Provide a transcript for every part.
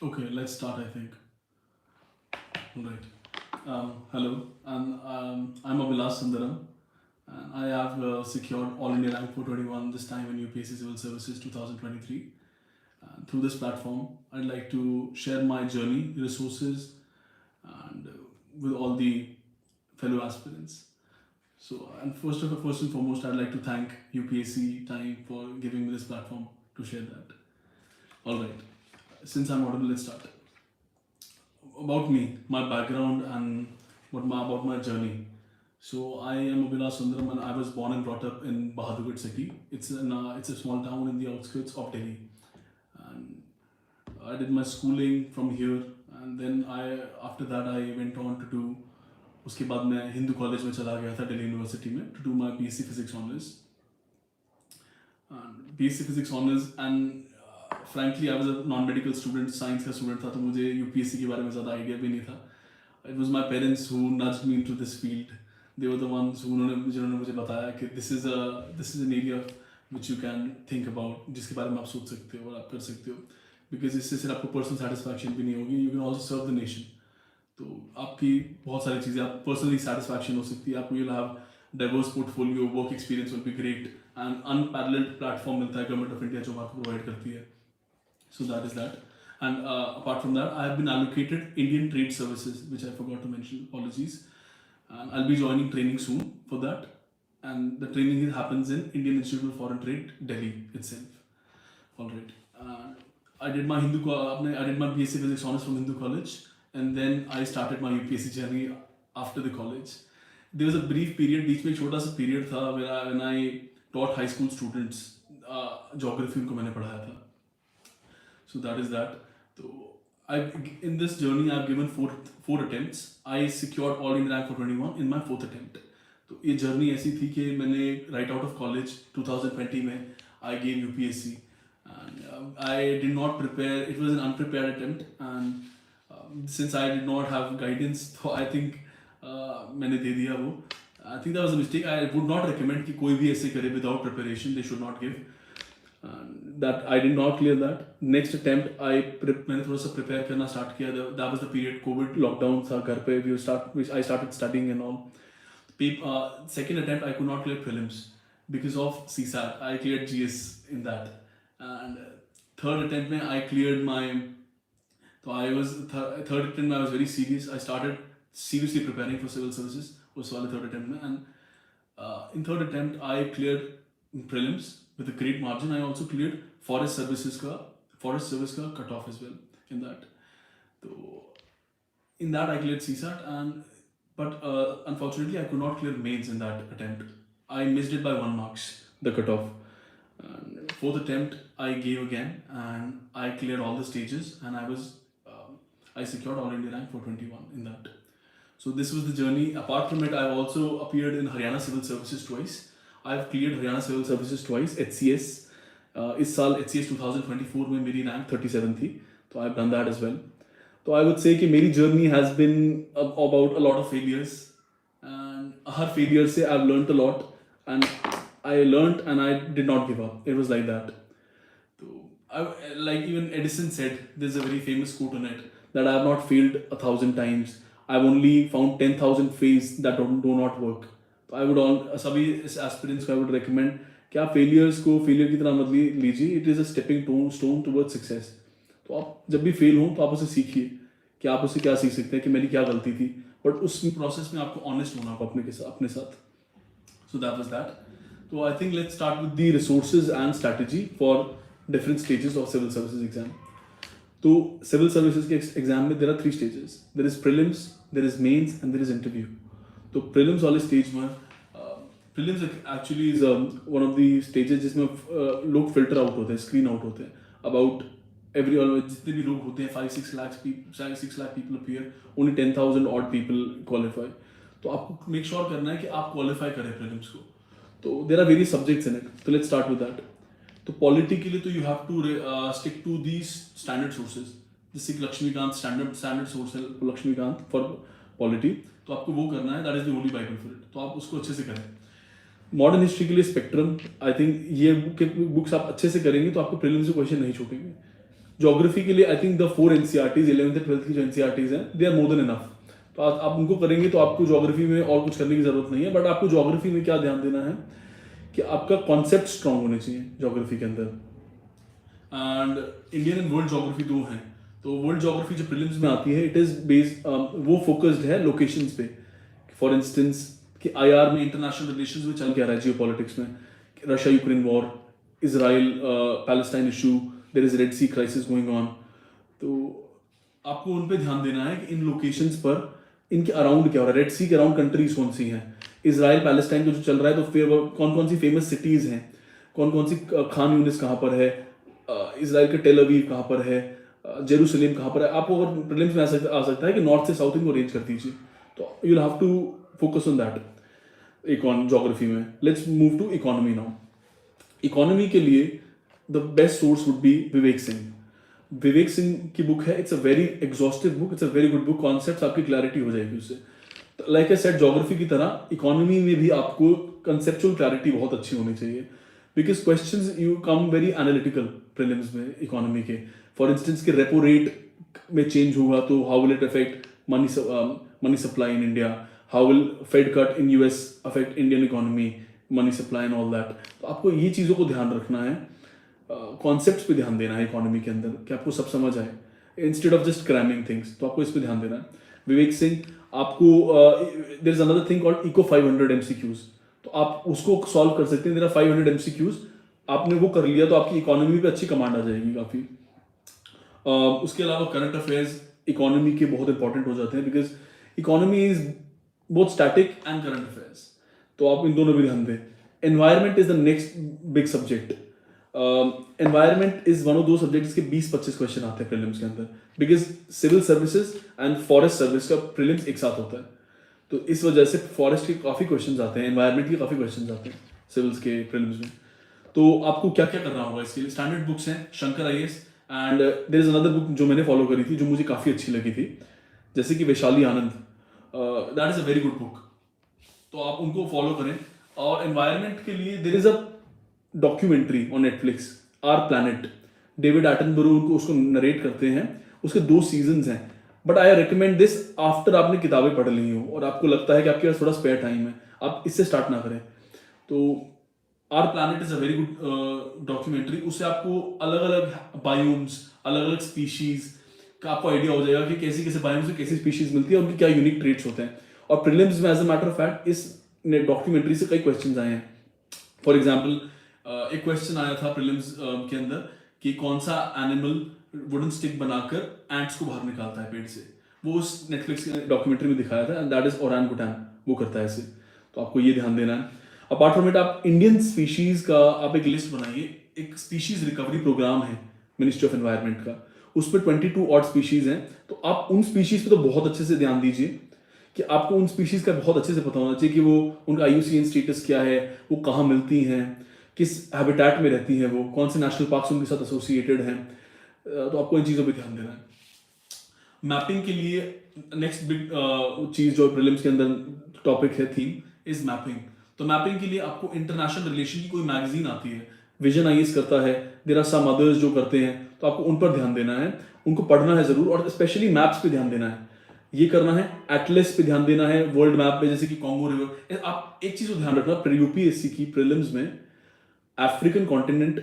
Okay, let's start, I think. Right. Hello, and I'm Abhilash Sundaram, and I have secured All India Rank 421 this time in UPSC Civil Services 2023. And through this platform, I'd like to share my journey, resources, and with all the fellow aspirants. So, and first and foremost, I'd like to thank UPSC Time for giving me this platform to share that. All right. Since I'm audible, let's start. About me, my background, and about my journey. So I am Abhilash Sundaram, and I was born and brought up in Bahadurgarh city. It's a small town in the outskirts of Delhi, and I did my schooling from here. And then I after that I went on to do. उसके बाद मैं Hindu college में चला गया था Delhi university में to do my BSc Physics honors. BSc Physics honors and frankly I was a non-medical student, science का student था, तो मुझे UPSC के बारे में ज़्यादा idea भी नहीं था. It was my parents who nudged me into this field. They were the ones who जिन्होंने मुझे बताया कि this is an area which you can think about, जिसके बारे में आप सोच सकते हो और आप कर सकते हो, because इससे सिर्फ आपको personal satisfaction भी नहीं होगी, you can also serve the nation. तो आपकी बहुत सारी चीज़ें, आप personally satisfaction हो सकती है, आपको you'll have diverse portfolio, work experience will be great, and unparalleled platform मिलता है government of India जो आपको provide करती है. So that is that. And apart from that, I have been allocated Indian Trade Services, which I forgot to mention. Apologies. And I'll be joining training soon for that. And the training happens in Indian Institute of Foreign Trade, Delhi itself. All right. I did my BSc Physics honors from Hindu College, and then I started my UPSC journey after the college. There was a brief period, बीच में एक छोटा सा period था when I taught high school students geography उनको मैंने पढ़ाया था. So that is that. So in this journey I've given four attempts. I secured all India rank for 21 in my fourth attempt. तो ये journey ऐसी थी कि मैंने right out of college 2020 में I gave UPSC, and I did not prepare. It was an unprepared attempt, and since I did not have guidance, so I think मैंने दे दिया वो. I think that was a mistake. I would not recommend कि कोई भी ऐसे करे without preparation. They should not give. That I did not clear that. Next attempt मैंने थोड़ा सा prepare करना start किया. That was the period COVID lockdown था घर पे. I started studying and all. Second attempt I could not clear prelims because of CSAT. I cleared GS in that. And third attempt में I cleared my. So I was third attempt I was very serious. I started seriously preparing for civil services. उस वाले third attempt में, and in third attempt I cleared prelims with a great margin. I also cleared forest service का cutoff as well in that. So in that I cleared CSAT, but unfortunately I could not clear mains in that attempt. I missed it by 1 marks, the cutoff. And fourth attempt I gave again, and I cleared all the stages, and I secured all India rank for 21 in that. So this was the journey. Apart from it, I've also appeared in Haryana Civil Services twice. I've cleared Haryana Civil Services twice, HCS. इस साल HCS 2024 में मेरी rank 37 थी, तो I've done that as well. तो I would say कि मेरी journey has been about a lot of failures, and her failure से I've learned a lot, and I learned and I did not give up. It was like that. So like even Edison said, there's a very famous quote on it that I have not failed 1,000 times. I've only found 10,000 fails that do not work. तो I would all सभी aspirants को I would recommend कि आप failures को failure की तरह मत लीजिए. It is a stepping stone towards success. तो आप जब भी fail हो तो आप उसे सीखिए कि आप उसे क्या सीख सकते हैं कि मेरी क्या गलती थी. But उस process में आपको honest होना होगा अपने साथ. So that was that. So I think let's start with the resources and strategy for different stages of civil services exam. तो civil services के exam में there are 3 stages. There is prelims, there is mains, and there is interview. तो prelims वाले stage में prelims actually is one of the stages जिसमें लोग filter out होते हैं, screen out होते हैं. About जितने भी लोग होते हैं 5-6 lakh people appear, only 10,000 odd people qualify. तो आपको make sure करना है कि आप qualify करें prelims को. तो there are various subjects in it. So let's start with that. तो पॉलिटी के लिए तो you have to stick to these standard sources. जैसे कि लक्ष्मीकांत स्टैंडर्ड सोर्स है लक्ष्मीकांत फॉर पॉलिटी, तो आपको वो करना है. That is the Holi Bible for it. तो आप उसको अच्छे से करें. मॉडर्न हिस्ट्री के लिए स्पेक्ट्रम, आई थिंक ये बुक्स आप अच्छे से करेंगे तो आपको प्रीलिम्स से क्वेश्चन नहीं छूटेंगे. ज्योग्राफी के लिए I think the 4 NCERTs 11th 12th की जो NCERTs हैं they are more than enough. तो आप उनको करेंगे तो आपको ज्योग्राफी में और कुछ करने की जरूरत नहीं है। बट आपको ज्योग्राफी में क्या ध्यान देना है कि आपका कॉन्सेप्ट स्ट्रांग होने चाहिए ज्योग्राफी के अंदर। And Indian and world geography दो हैं। तो वर्ल्ड ज्योग्राफी जो प्रीलिम्स में आती है इट इज बेस्ड वो फोकस्ड है लोकेशंस पे। फॉर इंस्टेंस कि IR में इंटरनेशनल रिलेशंस में चल क्या रहा है जियो पॉलिटिक्स में, Russia Ukraine war, Israel Palestine issue, there is Red Sea crisis going on. तो आपको उन पे ध्यान देना है कि इन लोकेशंस पर इनके अराउंड क्या हो रहा है, रेड सी के अराउंड कंट्रीज कौन सी हैं, इसराइल पैलेस्टाइन जो चल रहा है तो फिर कौन कौन सी फेमस सिटीज हैं, कौन कौन सी खान यूनिस कहाँ पर है, इसराइल के टेल अवीव कहाँ पर है, जेरूसलेम कहाँ पर है। आपको अगर प्रीलिम्स में आ सकता है कि नॉर्थ से साउथ इनको रेंज कर दीजिए, तो you will have to focus on that geography में। Let's move to economy now. Economy के लिए the best source would be Vivek Singh. Vivek Singh की बुक है, it's a very exhaustive book, it's a very good book, concepts आपकी clarity हो जाएगी उससे। Like I said geography की तरह इकोनॉमी में भी आपको कंसेप्चुअल क्लैरिटी बहुत अच्छी होनी चाहिए, because questions you come very analytical prelims में इकोनॉमी के। फॉर इंस्टेंस कि रेपो रेट में चेंज होगा तो how will it affect money supply in India, how will Fed cut in US affect Indian economy, money supply and all that. तो आपको ये चीज़ों को ध्यान रखना है, कॉन्सेप्ट्स पे ध्यान देना है इकोनॉमी के अंदर कि आपको सब समझ आए instead of just cramming things. तो आपको इस पे ध्यान देना है। विवेक सिंह आपको there is another thing called eco 500 MCQs, तो आप उसको सॉल्व कर सकते हैं। देयर आर 500 MCQs, आपने वो कर लिया तो आपकी इकोनॉमी पे अच्छी कमांड आ जाएगी काफ़ी। उसके अलावा करंट अफेयर्स इकोनॉमी के बहुत इंपॉर्टेंट हो जाते हैं, because economy is both static and current affairs, तो आप इन दोनों भी ध्यान दें। Environment is the next big subject. Environment is one of दो सब्जेक्ट्स के 20-25 क्वेश्चन आते हैं प्रीलिम्स के अंदर, because civil services and forest service का प्रीलिम्स एक साथ होता है। तो इस वजह से फॉरेस्ट के काफ़ी क्वेश्चन आते हैं, एनवायरमेंट के काफ़ी क्वेश्चन आते हैं सिविल्स के प्रीलिम्स में। तो आपको क्या क्या करना होगा इसके लिए? स्टैंडर्ड बुक्स हैं Shankar IAS, and there is another book जो मैंने फॉलो करी थी जो मुझे काफ़ी अच्छी लगी थी, जैसे कि Vaishali Anand, that is a very good book, तो आप उनको फॉलो करें। और एनवायरमेंट के लिए there is a documentary on Netflix, our planet, David Attenborough उसको नरेट करते हैं, उसके 2 सीजन्स हैं। But I recommend this after आपने किताबें पढ़ ली हो और आपको लगता है कि आपके पास थोड़ा स्पेयर टाइम है, आप इससे स्टार्ट ना करें। तो our planet is a very good documentary, उससे आपको अलग अलग बायोम्स, अलग अलग स्पीशीज का आपको आइडिया हो जाएगा कि कैसी कैसे बायोम्स से कैसी स्पीशीज मिलती है, उनके क्या यूनिक ट्रेट्स होते हैं। और प्रीलिम्स में as a matter of fact इस डॉक्यूमेंट्री से कई क्वेश्चन आए हैं। फॉर एग्जाम्पल एक क्वेश्चन आया था प्रीलिम्स के अंदर कि कौन सा एनिमल वुडन स्टिक बनाकर एंट्स को बाहर निकालता है पेड़ से, वो उस नेटफ्लिक्स के डॉक्यूमेंट्री में दिखाया था, एंड दैट इज ओरांगुटान, वो करता है ऐसे। तो आपको ये ध्यान देना है। अपार्ट फ्रॉम इट आप इंडियन स्पीशीज का आप एक लिस्ट बनाइए, एक स्पीशीज रिकवरी प्रोग्राम है मिनिस्ट्री ऑफ एनवायरनमेंट का, उस पर 22 ऑड स्पीशीज हैं। तो आप उन स्पीशीज पे तो बहुत अच्छे से ध्यान दीजिए कि आपको उन स्पीशीज का बहुत अच्छे से पता होना चाहिए कि वो उनका IUCN स्टेटस क्या है, वो कहाँ मिलती हैं, किस हैबिटेट में रहती हैं, वो कौन से नेशनल पार्क्स उनके साथ एसोसिएटेड हैं। तो आपको इन चीज़ों पे ध्यान देना है। मैपिंग के लिए नेक्स्ट बिग चीज़ जो प्रीलिम्स के अंदर टॉपिक है, थीम इज मैपिंग। तो मैपिंग के लिए आपको इंटरनेशनल रिलेशन की कोई मैगजीन आती है, विजन IAS करता है, देयर आर सम अदर्स जो करते हैं, तो आपको उन पर ध्यान देना है, उनको पढ़ना है जरूर, और स्पेशली मैप्स पे ध्यान देना है। ये करना है, एटलस पे ध्यान देना है, वर्ल्ड मैप पे, जैसे कि कॉन्गो रिवर। आप एक चीज को ध्यान रखना, UPSC की प्रीलिम्स में African continent,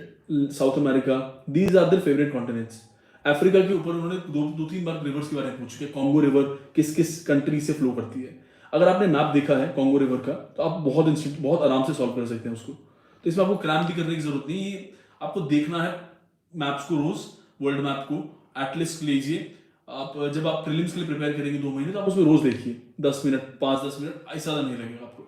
South America, these are their favourite continents. Africa के ऊपर उन्होंने 2-3 बार रिवर्स के बारे में पूछ के, कॉन्गो रिवर किस किस कंट्री से फ्लो करती है। अगर आपने मैप देखा है कॉन्गो रिवर का तो आप बहुत आराम से सॉल्व कर सकते हैं उसको। तो इसमें आपको क्रैम भी करने की जरूरत नहीं है, आपको देखना है मैप्स को रोज, वर्ल्ड मैप को एटलिस्ट लीजिए। आप जब आप प्रीलिम्स के लिए प्रिपेयर करेंगे 2 महीने, तो आप उसमें रोज देखिए 10 मिनट, 5-10 मिनट, ऐसा ज़्यादा नहीं लगेगा आपको।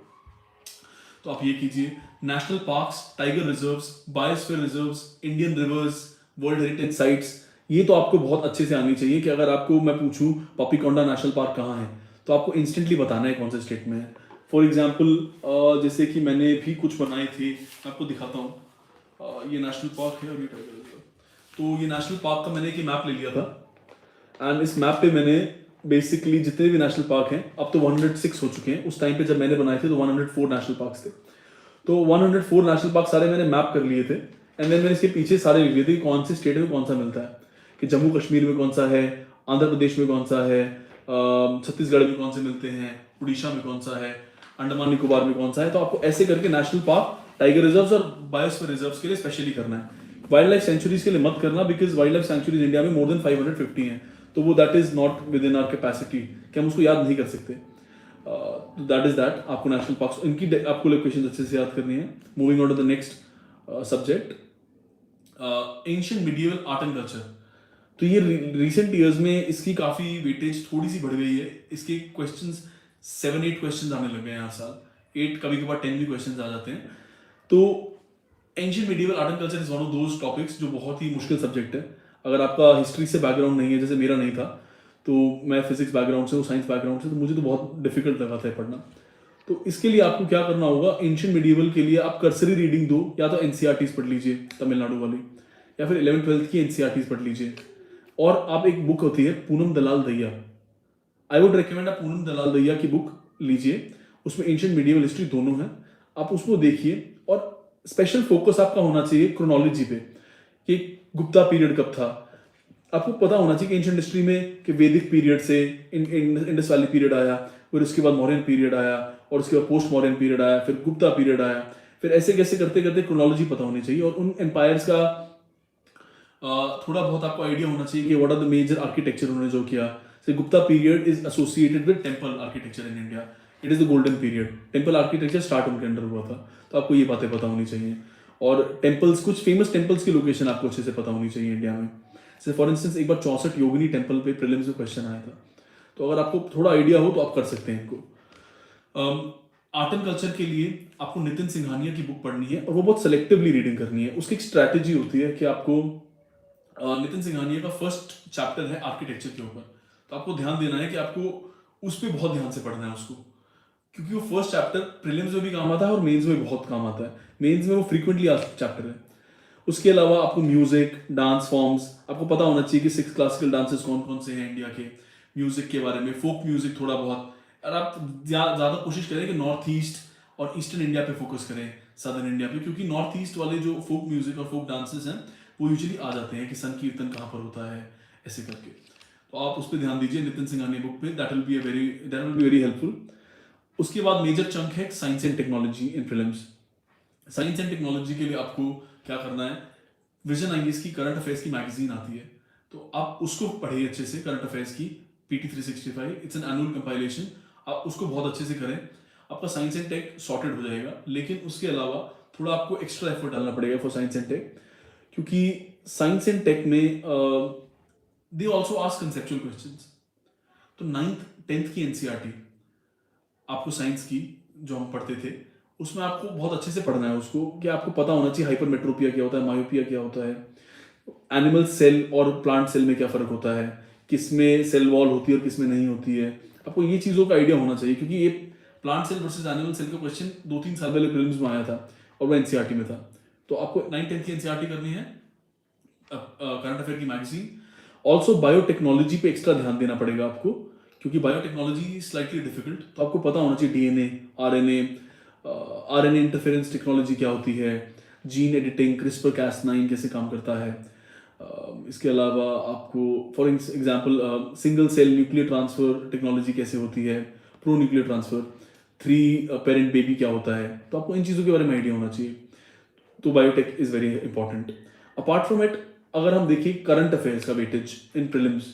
तो आप ये कीजिए। National parks, tiger reserves, biosphere reserves, Indian reverse, world heritage sites, ये तो आपको बहुत अच्छे से आनी चाहिए कि अगर आपको मैं पूछूं पपीकोंडा नेशनल पार्क कहाँ है, तो आपको इंस्टेंटली बताना है कौन से स्टेट में है। फॉर एग्जाम्पल जैसे कि मैंने भी कुछ बनाए थे, मैं आपको दिखाता हूँ। ये नेशनल पार्क है और ये टाइगर रिजर्व। तो ये नेशनल पार्क का मैंने एक मैप ले लिया था, एंड इस मैप पे मैंने बेसिकली जितने भी नेशनल पार्क हैं, अब तो 106 हो चुके हैं, उस टाइम पे जब मैंने बनाए थे तो 104 नेशनल पार्क्स थे। तो 104 नेशनल पार्क सारे मैंने मैप कर लिए थे, एंड देन मैंने इसके पीछे सारे लिख लिए थे कौन से स्टेट में कौन सा मिलता है। कि जम्मू कश्मीर में कौन सा है, आंध्र प्रदेश में कौन सा है, छत्तीसगढ़ में कौन से मिलते हैं, उड़ीसा में कौन सा है, अंडमान निकोबार में कौन सा है। तो आपको ऐसे करके नेशनल पार्क, टाइगर रिजर्व्स और बायोस्फीयर रिजर्व्स के लिए स्पेशली करना है। वाइल्ड लाइफ सेंचुरीज के लिए मत करना, because wildlife sanctuaries India में मोर देन 550 हैं, तो वो that is not within our capacity कि हम उसको याद नहीं कर सकते। That is that. आपको नेशनल पार्क इनकी आपको लोकेशन अच्छे से याद करनी है। Moving on to the next subject, ancient medieval art and culture. तो ये रिसेंट ईयर्स में इसकी काफी वेटेज थोड़ी सी बढ़ गई है। इसके क्वेश्चंस 7-8 क्वेश्चंस आने लग गए हैं हर साल, 8 कभी कभार 10 भी क्वेश्चंस आ जाते हैं। तो ancient medieval art and culture is one of those topics जो बहुत ही मुश्किल सब्जेक्ट है। अगर आपका हिस्ट्री से बैकग्राउंड नहीं है, जैसे मेरा नहीं था, तो मैं फिजिक्स बैकग्राउंड से हूँ, साइंस बैकग्राउंड से, तो मुझे तो बहुत डिफिकल्ट लगा था पढ़ना। तो इसके लिए आपको क्या करना होगा, एंशिएंट मिडिवल के लिए आप कर्सरी रीडिंग दो, या तो एनसीईआरटीज पढ़ लीजिए तमिलनाडु वाली, या फिर 11th-12th की एनसीईआरटीज पढ़ लीजिए। और आप एक बुक होती है पूनम दलाल दहिया, आई वुड रिकमेंड आप पूनम दलाल दहिया की बुक लीजिए। उसमें एंशिएंट मिडिवल हिस्ट्री दोनों है, आप उसको देखिए। और स्पेशल फोकस आपका होना चाहिए क्रोनोलॉजी पे, कि गुप्ता पीरियड कब था। आपको पता होना चाहिए कि एंशिएंट हिस्ट्री में कि वैदिक पीरियड से इंडस वैली पीरियड आया, फिर उसके बाद मौर्यन पीरियड आया, और उसके बाद पोस्ट मौर्यन पीरियड आया, फिर गुप्ता पीरियड आया, फिर ऐसे कैसे करते करते क्रोनोलॉजी पता होनी चाहिए। और उन एम्पायर्स का थोड़ा बहुत आपको आइडिया होना चाहिए कि what are the major architecture उन्होंने जो किया। से Gupta period is associated with temple architecture in India, it is the golden period. Temple architecture start उनके अंडर हुआ था, तो आपको ये बातें पता होनी चाहिए। और टेम्पल्स, कुछ फेमस टेम्पल्स की लोकेशन आपको अच्छे से पता होनी चाहिए इंडिया में। जैसे फॉर इंस्टेंस एक बार 64 योगिनी टेम्पल पे प्रीलिम्स में क्वेश्चन आया था, तो अगर आपको थोड़ा आइडिया हो तो आप कर सकते हैं इनको। आर्ट एंड कल्चर के लिए आपको नितिन सिंघानिया की बुक पढ़नी है, और वो बहुत सेलेक्टिवली रीडिंग करनी है। उसकी एक स्ट्रैटेजी होती है कि आपको नितिन सिंघानिया का फर्स्ट चैप्टर है आर्किटेक्चर के ऊपर, तो आपको ध्यान देना है कि आपको उस पर बहुत ध्यान से पढ़ना है उसको, क्योंकि वो फर्स्ट चैप्टर प्रीलिम्स में भी काम आता है और मेंस में बहुत काम आता है। मेंस में वो फ्रीक्वेंटली आस्क्ड चैप्टर है। उसके अलावा आपको म्यूजिक, डांस फॉर्म्स, आपको पता होना चाहिए कि 6 क्लासिकल डांसेस कौन कौन से हैं इंडिया के, म्यूजिक के बारे में, फोक म्यूजिक थोड़ा बहुत। और आप ज़्यादा कोशिश करें कि नॉर्थ ईस्ट और ईस्टर्न इंडिया पे फोकस करें, सदर्न इंडिया पे, क्योंकि नॉर्थ ईस्ट वाले जो फोक म्यूजिक और फोक डांसेस हैं वो यूजुअली आ जाते हैं कि संकीर्तन कहाँ पर होता है, ऐसे करके। तो आप उस पर ध्यान दीजिए नितिन सिंघानिया बुक पे, that will be very helpful. उसके बाद मेजर चंक है science and technology in prelims. Science and technology के लिए आपको क्या करना है, विजन आईएएस की करंट अफेयर्स की मैगजीन आती है, तो आप उसको पढ़िए अच्छे से, करंट अफेयर्स की PT 365, it's an annual compilation, आप उसको बहुत अच्छे से करें, आपका साइंस एंड टेक सॉर्टेड हो जाएगा। लेकिन उसके अलावा थोड़ा आपको एक्स्ट्रा एफर्ट डालना पड़ेगा फॉर साइंस एंड टेक, क्योंकि साइंस एंड टेक में they also ask conceptual questions. तो 9th-10th की एनसीईआरटी आपको साइंस की जो हम पढ़ते थे, उसमें आपको बहुत अच्छे से पढ़ना है उसको, कि आपको पता होना चाहिए हाइपरमेट्रोपिया क्या होता है, मायोपिया क्या होता है, एनिमल सेल और प्लांट सेल में क्या फर्क होता है, किसमें सेल वॉल होती है और किसमें नहीं होती है। आपको ये चीज़ों का आइडिया होना चाहिए, क्योंकि ये plant cell versus animal cell का क्वेश्चन 2-3 साल पहले प्रीलिम्स में आया था और वो एनसीईआरटी में था। तो आपको 9th-10th की एनसीईआरटी करनी है, करंट अफेयर की मैगजीन। ऑल्सो बायोटेक्नोलॉजी पे एक्स्ट्रा ध्यान देना पड़ेगा आपको, क्योंकि बायोटेक्नोलॉजी स्लाइटली डिफिकल्ट, तो आपको पता होना चाहिए डीएनए, आरएनए इंटरफेरेंस टेक्नोलॉजी क्या होती है, जीन एडिटिंग, क्रिस्पर कैस9 कैसे काम करता है। इसके अलावा आपको for example single cell nuclear transfer technology कैसे होती है, pronuclear transfer, 3 parent baby क्या होता है, तो आपको इन चीज़ों के बारे में आइडिया होना चाहिए। तो biotech is very important. Apart from it, अगर हम देखिए करंट अफेयर्स का weightage in prelims,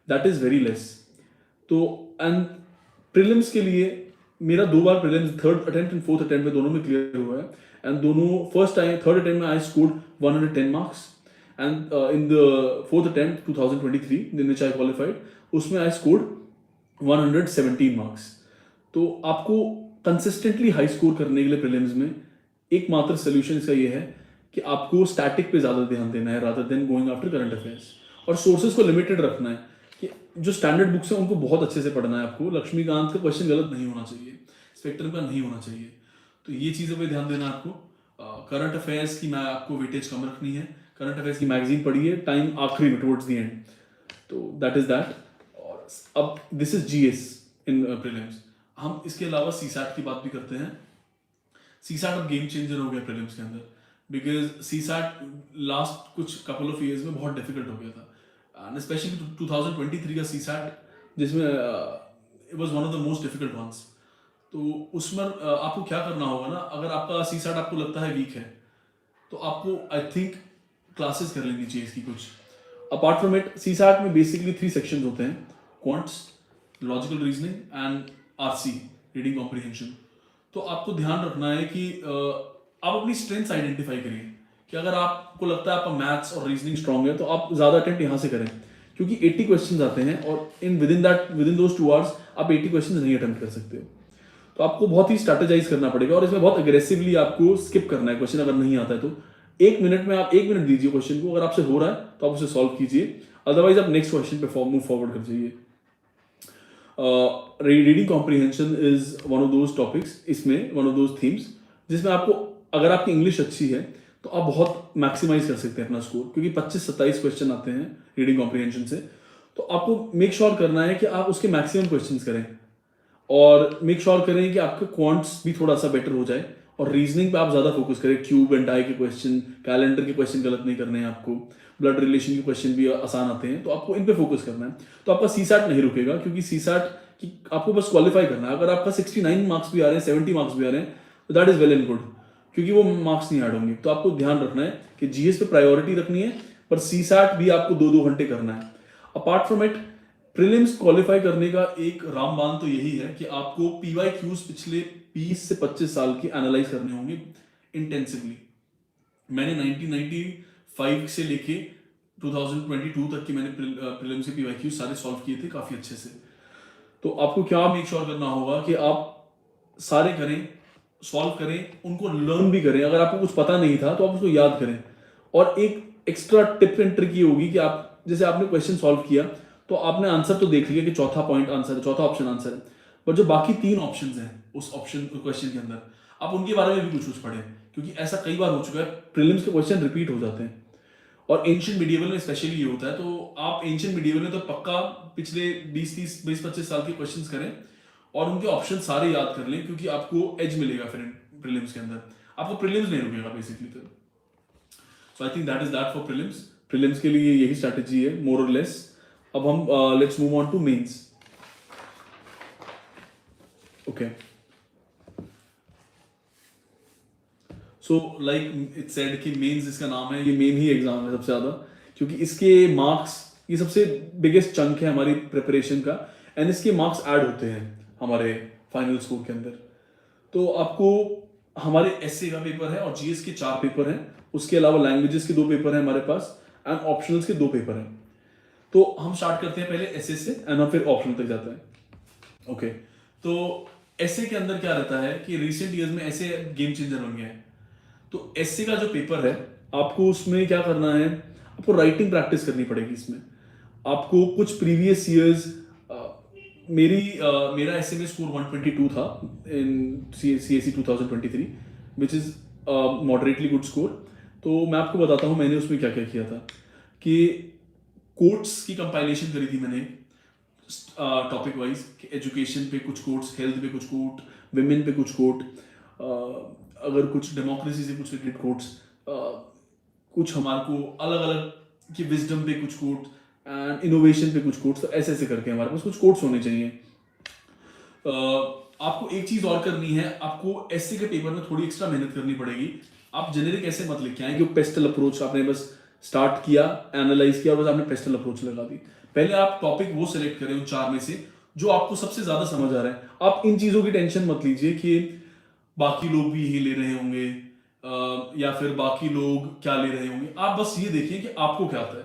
that is very less. तो एंड प्रीलिम्स के लिए मेरा 2 बार prelims 3rd attempt and 4th attempt में दोनों में क्लियर हुआ है, एंड दोनों थर्ड अटेम्प्ट में I scored 110 marks, and in the 4th attempt 2023 in which I qualified, उसमें आई स्कोर्ड 117 मार्क्स। तो आपको कंसिस्टेंटली हाई स्कोर करने के लिए प्रीलिम्स में एकमात्र सोल्यूशन इसका ये है कि आपको स्टैटिक पे ज़्यादा ध्यान देना है rather than going after current affairs, और सोर्सेज को लिमिटेड रखना है, कि जो स्टैंडर्ड बुक्स हैं उनको बहुत अच्छे से पढ़ना है आपको। लक्ष्मीकांत का क्वेश्चन गलत नहीं होना चाहिए, स्पेक्ट्रम का नहीं होना चाहिए, तो ये चीज़ों पे ध्यान देना है आपको। करंट अफेयर्स की आपको वेटेज कम रखनी है, करंट अफेयर्स की मैगजीन पढ़िए टाइम आखिरी में टुवर्ड्स द एंड, तो दैट इज दैट। और अब this is GS in prelims. हम इसके अलावा सीसैट की बात भी करते हैं। सीसैट अब गेम चेंजर हो गया प्रीलिम्स के अंदर, बिकॉज सीसैट लास्ट कुछ कपल ऑफ ईयर्स में बहुत डिफिकल्ट हो गया था। एंड स्पेशली 2023 का CSAT जिसमें it was one of the most difficult ones. तो उसमें आपको क्या करना होगा ना, अगर आपका CSAT आपको लगता है वीक है तो आपको आई थिंक क्लासेस कर लेनी चाहिए इसकी कुछ। अपार्ट फ्रॉम इट CSAT में बेसिकली 3 सेक्शंस होते हैं, quants, logical reasoning and RC, reading comprehension. तो आपको ध्यान रखना है कि आप अपनी स्ट्रेंथ्स आइडेंटिफाई करिए कि अगर आपको लगता है आपका मैथ्स और रीजनिंग स्ट्रांग है तो आप ज़्यादा अटेम्प्ट यहाँ से करें, क्योंकि 80 क्वेश्चंस आते हैं और विद इन दोज 2 आवर्स आप 80 क्वेश्चंस नहीं अटेम्प्ट कर सकते हो। तो आपको बहुत ही स्ट्रैटेजाइज करना पड़ेगा और इसमें बहुत अग्रेसिवली आपको स्किप करना है क्वेश्चन, अगर नहीं आता है तो 1 मिनट में आप 1 मिनट दीजिए क्वेश्चन को, अगर आपसे हो रहा है तो आप उसे सॉल्व कीजिए, अदरवाइज आप नेक्स्ट क्वेश्चन पे मूव फॉरवर्ड कर जाइए। Reading comprehension is one of those topics, इसमें वन ऑफ दोज थीम्स जिसमें आपको, अगर आपकी इंग्लिश अच्छी है तो आप बहुत मैक्सिमाइज कर सकते हैं अपना स्कोर, क्योंकि 25-27 क्वेश्चन आते हैं रीडिंग कॉम्प्रिहेंशन से। तो आपको मेक श्योर करना है कि आप उसके मैक्सिमम क्वेश्चंस करें और मेक श्योर करें कि आपका क्वांट्स भी थोड़ा सा बेटर हो जाए और रीजनिंग पे आप ज़्यादा फोकस करें। क्यूब एंड डाई के क्वेश्चन, कैलेंडर के क्वेश्चन गलत नहीं करने हैं आपको, ब्लड रिलेशन के क्वेश्चन भी आसान आते हैं, तो आपको इन पे फोकस करना है। तो आपका CSAT नहीं रुकेगा, क्योंकि CSAT की आपको बस क्वालिफाई करना है। अगर आपका 69 मार्क्स भी आ रहे हैं, 70 मार्क्स भी आ रहे हैं, तो that is well and good, क्योंकि वो मार्क्स नहीं ऐड होंगे। तो आपको ध्यान रखना है कि GS पे प्रायोरिटी रखनी है, पर CSAT भी आपको 2-2 घंटे करना है। Apart from it, prelims qualify करने का एक रामबाण तो यही है कि आपको PYQs पिछले 20 से 25 साल की एनालाइज करने होंगे इंटेंसिवली। मैंने 1995 से लेके 2022 तक की मैंने प्रीलिम्स के PYQs सारे सॉल्व किए थे काफी अच्छे से। तो आपको क्या मेक श्योर करना होगा कि आप सारे करें, सॉल्व करें, उनको लर्न भी करें। अगर आपको कुछ पता नहीं था तो आप उसको याद करें। और एक एक्स्ट्रा टिप एंड ट्रिक ये होगी कि आप, जैसे आपने क्वेश्चन सॉल्व किया तो आपने आंसर तो देख लिया कि चौथा पॉइंट आंसर है, चौथा ऑप्शन आंसर है, पर जो बाकी 3 ऑप्शन हैं उस ऑप्शन क्वेश्चन के अंदर, आप उनके बारे में भी कुछ पढ़ें, क्योंकि ऐसा कई बार हो चुका है, प्रीलिम्स के क्वेश्चन रिपीट हो जाते हैं। और एंशिएंट मिडिएवल में स्पेशली ये होता है। तो आप एंशिएंट मिडिएवल में तो पक्का पिछले 20-25 साल के क्वेश्चंस करें और उनके ऑप्शन सारे याद कर लें, क्योंकि आपको एज मिलेगा फिर प्रीलिम्स के अंदर, आपको प्रीलिम्स नहीं रुकेगा बेसिकली। तो so I think that is that for prelims. Prelims के लिए यही स्ट्रैटेजी है मोर और लेस। अब हम let's move on to mains. Okay, so like it said कि मेंस इसका नाम है, ये मेन ही एग्जाम है सबसे ज्यादा, क्योंकि इसके मार्क्स, ये सबसे बिगेस्ट चंक है हमारी प्रिपरेशन का, एंड इसके मार्क्स ऐड होते हैं हमारे फाइनल स्कोर के अंदर। तो आपको, हमारे एसए का पेपर है और GS के 4 पेपर हैं, उसके अलावा लैंग्वेजेस के 2 पेपर हैं हमारे पास, एंड ऑप्शनल्स के 2 पेपर हैं। तो हम स्टार्ट करते हैं पहले एसए से एंड फिर ऑप्शनल तक जाते हैं। ओके, तो एसए के अंदर क्या रहता है कि रिसेंट ईयर्स में ऐसे गेम चेंजर बन गया है। तो एसए का जो पेपर है, आपको उसमें क्या करना है, आपको राइटिंग प्रैक्टिस करनी पड़ेगी। इसमें आपको कुछ प्रीवियस ईयर्स, मेरा एसए में स्कोर 122 था इन CSE 2023, which is moderately good score. तो मैं आपको बताता हूँ मैंने उसमें क्या क्या किया था। कि कोट्स की कंपाइलेशन करी थी मैंने टॉपिक वाइज, एजुकेशन पे कुछ कोट्स, हेल्थ पे कुछ कोट, विमेन पे कुछ कोट, अगर कुछ डेमोक्रेसी से कुछ रिलेटेड कोट्स, कुछ हमारे को अलग अलग कि विजडम पे कुछ कोट एंड इनोवेशन पे कुछ कोट्स। तो ऐसे ऐसे करके हमारे पास कुछ कोट्स होने चाहिए। आपको एक चीज और करनी है, आपको एसए के पेपर में थोड़ी एक्स्ट्रा मेहनत करनी पड़ेगी। आप जेनेरिक ऐसे मत लिख के आए कि पेस्टल अप्रोच आपने बस स्टार्ट किया, एनालाइज किया और बस आपने पेस्टल अप्रोच लगा दी। पहले आप टॉपिक वो सिलेक्ट करें उन 4 में से जो आपको सबसे ज्यादा समझ आ रहा है। आप इन चीजों की टेंशन मत लीजिए कि बाकी लोग भी यही ले रहे होंगे या फिर बाकी लोग क्या ले रहे होंगे। आप बस ये देखिए कि आपको क्या आता है,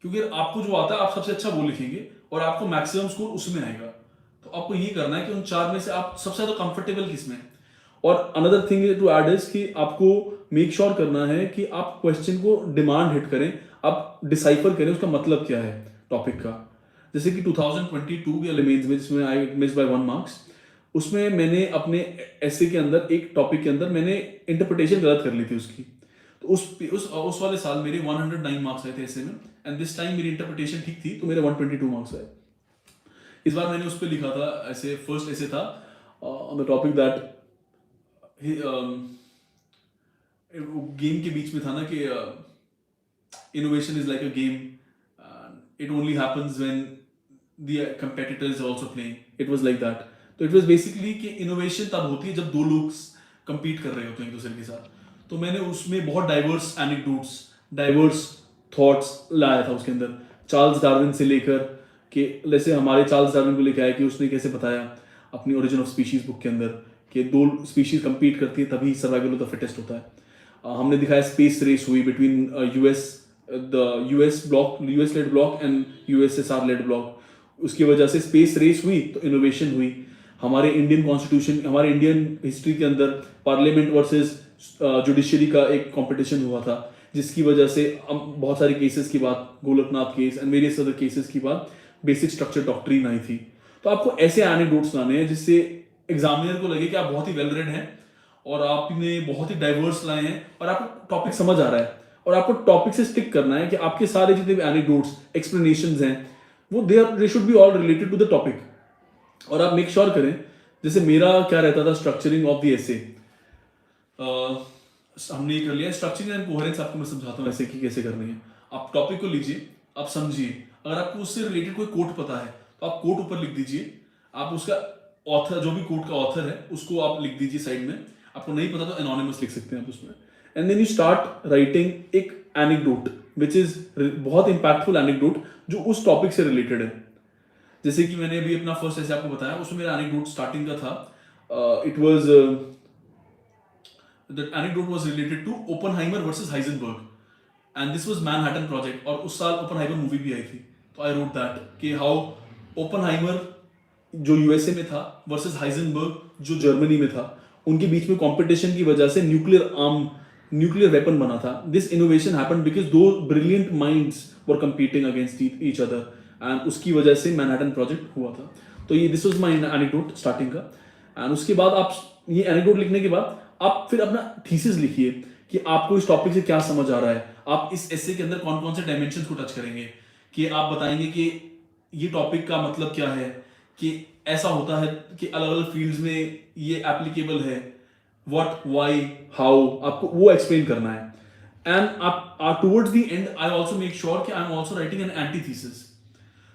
क्योंकि आपको जो आता है आप सबसे अच्छा वो लिखेंगे और आपको मैक्सिमम स्कोर उसमें आएगा। तो आपको ये करना है कि उन 4 में से आप सबसे ज्यादा कंफर्टेबल किसमें है। और another thing to add is कि आपको मेक श्योर करना है कि आप क्वेश्चन को डिमांड हिट करें, आप डिसाइफर करें उसका मतलब क्या है टॉपिक का। जैसे कि 2022 के मेंस में, जिसमें आई मिस बाय 1 मार्क्स, उसमें मैंने अपने एसे के अंदर एक टॉपिक के अंदर मैंने इंटरप्रिटेशन गलत कर ली थी उसकी। तो उस वाले साल मेरे 109 मार्क्स आए थे एसे में, एंड दिस टाइम मेरी इंटरप्रिटेशन ठीक थी तो मेरे 122 मार्क्स आए। इस बार मैंने उस पर लिखा था ऐसे, फर्स्ट ऐसे था on the topic that game के बीच में था ना कि innovation is like a game, it only happens when the competitor is also playing. It was like that. तो it was basically कि innovation तब होती है जब दो लोग compete कर रहे होते हैं एक दूसरे के साथ. तो मैंने उसमें बहुत diverse anecdotes, diverse thoughts लाया था उसके अंदर. चार्ल्स डार्विन से लेकर कि जैसे हमारे चार्ल्स डार्विन को लेकर आया कि उसने कैसे बताया अपनी ओरिजिन ऑफ स्पीशीज बुक के अंदर कि दो स्पीशीज compete करती है तभी सर्वाइवल ऑफ द फिटेस्ट होता है. हमने दिखाया स्पेस रेस हुई between US led bloc and USSR led bloc. उसकी वजह से स्पेस रेस हुई तो इनोवेशन हुई. हमारे इंडियन कॉन्स्टिट्यूशन, हमारे इंडियन हिस्ट्री के अंदर पार्लियामेंट वर्सेस जुडिशरी का एक कंपटीशन हुआ था जिसकी वजह से बहुत सारे केसेस की बात, Golaknath case and various other cases की बात, बेसिक स्ट्रक्चर डॉक्ट्रिन आई थी. तो आपको ऐसे एनेक्डोट्स लाने हैं जिससे एग्जामिनर को लगे कि आप बहुत ही वेल रेड हैं और आपने बहुत ही डाइवर्स लाए हैं और आपको टॉपिक समझ आ रहा है और आपको टॉपिक से स्टिक करना है कि आपके सारे जितने भी एनेक्डोट्स, एक्सप्लेनेशंस हैं वो they should be all related to the topic. और आप मेक श्योर करें, जैसे मेरा क्या रहता था स्ट्रक्चरिंग ऑफ द एसे, हमने ये कर लिया. स्ट्रक्चरिंग एंड कोहेरेंस आपको मैं समझाता हूँ ऐसे कि कैसे करनी है. आप टॉपिक को लीजिए, आप समझिए. अगर आपको उससे रिलेटेड कोई कोट पता है तो आप कोट ऊपर लिख दीजिए. आप उसका ऑथर, जो भी कोट का ऑथर है उसको आप लिख दीजिए साइड में. आपको नहीं पता तो एनोनिमस लिख सकते हैं आप उसमें. And then you start writing एक एनेक्डोट विच इज बहुत इंपैक्टफुल एनेक्डोट जो उस टॉपिक से रिलेटेड है. जैसे कि मैंने अभी अपना फर्स्ट ऐसे आपको बताया, उसमें मेरा एनेक्डोट स्टार्टिंग का था. It was that anecdote was related to Oppenheimer versus Heisenberg and this was Manhattan project. और उस साल ओपनहाइमर मूवी भी आई थी. तो आई रोट दैट कि हाउ ओपनहाइमर जो यूएसए में था वर्सेस हाइजेनबर्ग जो जर्मनी में था, उनके बीच में कंपटीशन की वजह से न्यूक्लियर वेपन बना था. दिस इनोवेशन हैपेंड बिकॉज दो brilliant minds were competing against each other and उसकी वजह से मैनहट्टन प्रोजेक्ट हुआ था. तो ये this was my anecdote starting का. एंड उसके बाद आप ये एनेक्डोट लिखने के बाद आप फिर अपना थीसिस लिखिए कि आपको इस टॉपिक से क्या समझ आ रहा है. आप इस एसे के अंदर कौन कौन से डायमेंशंस को टच करेंगे, कि आप बताएंगे कि ये टॉपिक का मतलब क्या है, कि ऐसा होता है कि अलग अलग फील्ड्स में ये एप्लीकेबल है, व्हाट, व्हाई, हाउ, आपको वो एक्सप्लेन करना है. एंड आप towards the end I also make sure कि I am also writing an antithesis.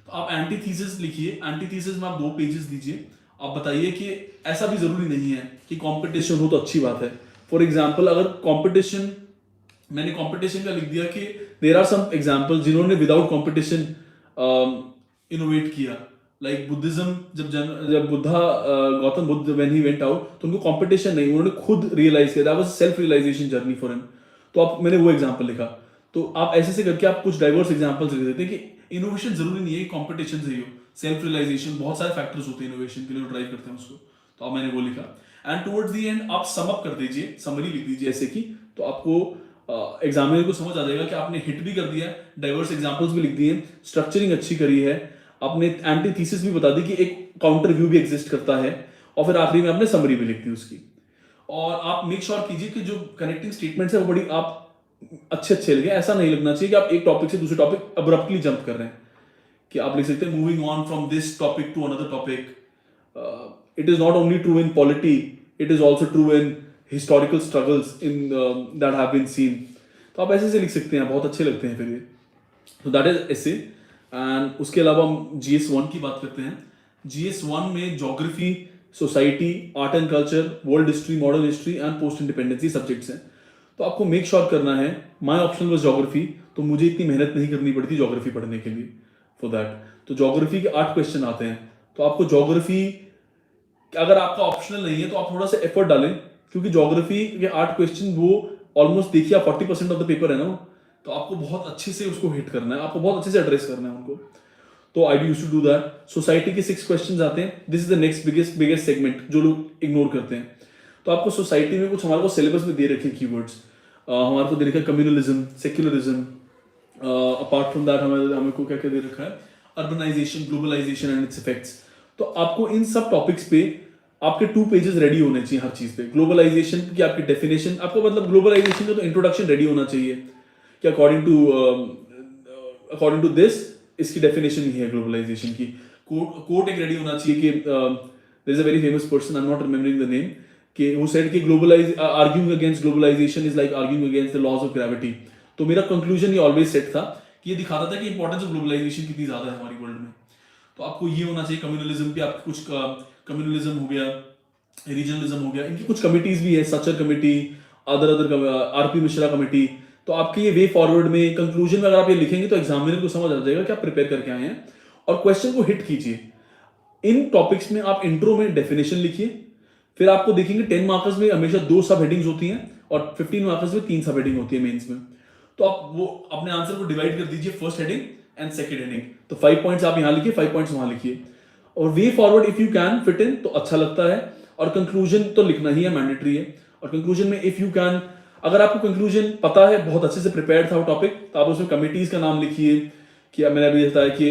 तो आप एंटीथीसिस लिखिए. एंटीथीसिस में आप 2 पेजेस दीजिए. आप बताइए कि ऐसा भी जरूरी नहीं है कि कंपटीशन हो तो अच्छी बात है. फॉर एग्जांपल अगर कंपटीशन, मैंने कंपटीशन का लिख दिया कि देयर आर सम एग्जांपल जिन्होंने विदाउट कंपटीशन इनोवेट किया. लाइक बुद्धिज्म, जब Buddha, Gautam Buddh when he went out, तो उनको कंपटीशन नहीं, उन्होंने खुद रियलाइज किया. That was self realization journey for him. तो आप, मैंने वो एग्जांपल लिखा. तो आप ऐसे से करके आप कुछ डाइवर्स एग्जांपल्स लिख देते हैं कि इनोवेशन जरूरी नहीं है कंपटीशन से ही हो. सेल्फ रियलाइजेशन, बहुत सारे फैक्टर्स होते हैं इनोवेशन के लिए, ड्राइव करते हैं उसको. तो अब मैंने वो लिखा. एंड टुवर्ड्स द एंड आप सम अप कर दीजिए, समरी लिख दीजिए ऐसे की. तो आपको एग्जामिनर को समझ आ जाएगा कि आपने हिट भी कर दिया, डाइवर्स एग्जांपल्स भी लिख दिए, स्ट्रक्चरिंग अच्छी करी है, आपने एंटीथीसिस भी बता दी कि एक काउंटर व्यू भी एग्जिस्ट करता है, और फिर आखिरी में आपने समरी भी लिख दी उसकी. और आप मेक श्योर कीजिए कि जो कनेक्टिंग स्टेटमेंट्स है वो बड़ी आप अच्छे लगे. ऐसा नहीं लगना चाहिए कि आप एक टॉपिक से दूसरे टॉपिक अब्रप्टली जंप कर रहे हैं. कि आप लिख सकते हैं moving on from this topic to another topic. It is not only true in polity, it is also true in historical struggles in that have been seen. तो आप ऐसे से लिख सकते हैं, बहुत अच्छे लगते हैं फिर ये. तो दैट इज एसे. एंड उसके अलावा हम GS1 की बात करते हैं. GS1 में geography, society, art and culture, world history, modern history and post independency subjects हैं. तो आपको मेक श्योर करना है, माय ऑप्शन वाज ज्योग्राफी, तो मुझे इतनी मेहनत नहीं करनी पड़ती ज्योग्राफी पढ़ने के लिए फॉर दैट. तो ज्योग्राफी के 8 क्वेश्चन आते हैं. तो आपको ज्योग्राफी, अगर आपका ऑप्शनल नहीं है तो आप थोड़ा सा एफर्ट डालें, क्योंकि ज्योग्राफी के 8 क्वेश्चन वो ऑलमोस्ट, देखिए आप 40% ऑफ द पेपर है ना, तो आपको बहुत अच्छे से उसको हिट करना है, आपको बहुत अच्छे से एड्रेस करना है उनको. तो I used to do that. Society के 6 क्वेश्चंस आते हैं. This is the next biggest segment जो लोग इग्नोर करते हैं. तो आपको सोसाइटी में कुछ हमारे को सिलेबस में दे रखे कीवर्ड्स. हमारे को दे रखा है communalism, secularism. Apart from that हमें को क्या क्या दे रखा है, urbanization, globalization and its effects. तो आपको इन सब टॉपिक्स पे आपके 2 पेजेस रेडी होने चाहिए हर चीज पे. ग्लोबलाइजेशन की आपकी डेफिनेशन, आपको मतलब ग्लोबलाइजेशन का तो इंट्रोडक्शन रेडी होना चाहिए कि अकॉर्डिंग टू दिस इसकी डेफिनेशन ही है ग्लोबलाइजेशन की. कोट एक रेडी होना चाहिए कि there is a very famous person, I am not remembering the name, कि हु सेड कि arguing against globalization is like arguing against the laws of gravity. तो मेरा कंक्लूजन ये ऑलवेज सेट था कि ये दिखाता था कि इंपॉर्टेंस ऑफ ग्लोबलाइजेशन कितनी ज़्यादा है हमारी वर्ल्ड में। तो आपको ये होना चाहिए कम्युनलिज्म पे, आपके कुछ कम्युनलिज्म हो गया, रीजनलिज्म हो गया, इनकी कुछ कमिटीज भी है, Sachar committee, other RP Mishra committee. तो आपके ये वे फॉरवर्ड में कंक्लूजन में अगर आप ये लिखेंगे तो एग्जामिनर को समझ आ जाएगा कि आप प्रिपेयर करके आए हैं, और क्वेश्चन को हिट कीजिए। इन टॉपिक्स में आप इंट्रो में डेफिनेशन लिखिए, फिर आपको देखेंगे 10 मार्कर्स में हमेशा 2 सब हेडिंग्स होती हैं और 15 मार्कर्स में 3 सब हेडिंग होती है मेंस में। तो आप वो अपने आंसर को डिवाइड कर दीजिए, first heading and second heading. तो 5 पॉइंट्स आप यहां लिखिए, 5 पॉइंट्स वहां लिखिए, और way forward if you can fit in तो अच्छा लगता है। और कंक्लूजन तो लिखना ही है, मैंडेटरी है। और कंक्लूजन में इफ यू कैन, अगर आपको कंक्लूजन पता है, बहुत अच्छे से प्रिपेयर्ड था वो टॉपिक, तो आप उसमें कमिटीज का नाम लिखिए कि मैंने अभी बताया कि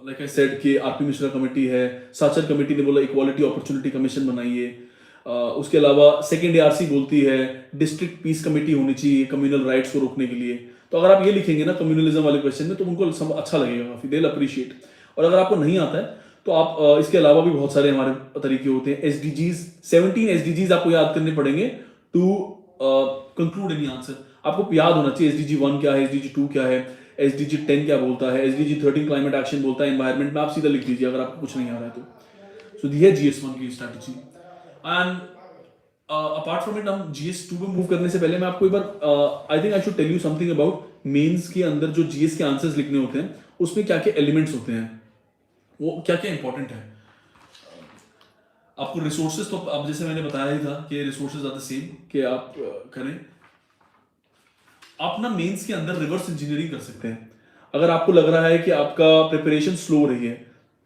लाइक आई सेड कि आरपी मिश्रा कमेटी है, साचर कमेटी ने बोला इक्वालिटी अपॉर्चुनिटी कमीशन बनाइए। उसके अलावा सेकेंड एआरसी बोलती है डिस्ट्रिक्ट पीस कमेटी होनी चाहिए कम्युनल राइट्स को रोकने के लिए। तो अगर आप ये लिखेंगे ना कम्युनलिज्म वाले क्वेश्चन में तो उनको अच्छा लगेगा काफी, दे विल अप्रिशिएट। और अगर आपको नहीं आता है तो आप इसके अलावा भी बहुत सारे हमारे तरीके होते हैं। एसडीजीज 17 एसडीजीज आपको याद करने पड़ेंगे टू कंक्लूड एनी आंसर। आपको याद होना चाहिए एसडीजी 1 क्या है, एसडीजी 2 क्या है, एसडीजी 10 क्या बोलता है, एसडीजी 13 क्लाइमेट एक्शन बोलता है एनवायरमेंट में। आप सीधा लिख दीजिए अगर आपको कुछ नहीं आ रहा है तो। सो दी है GS1 की strategy. And apart from it, हम GS2 में मूव करने से पहले मैं आपको एक बार I think I should tell you something about mains के अंदर जो GS के आंसर्स लिखने होते हैं उसमें क्या क्या एलिमेंट्स होते हैं, वो क्या क्या इंपॉर्टेंट है। आपको रिसोर्सेज तो अब जैसे मैंने बताया ही था कि रिसोर्सेज आर द सेम कि आप करें। आप ना मेंस के अंदर रिवर्स इंजीनियरिंग कर सकते हैं। अगर आपको लग रहा है कि आपका प्रिपरेशन स्लो रही है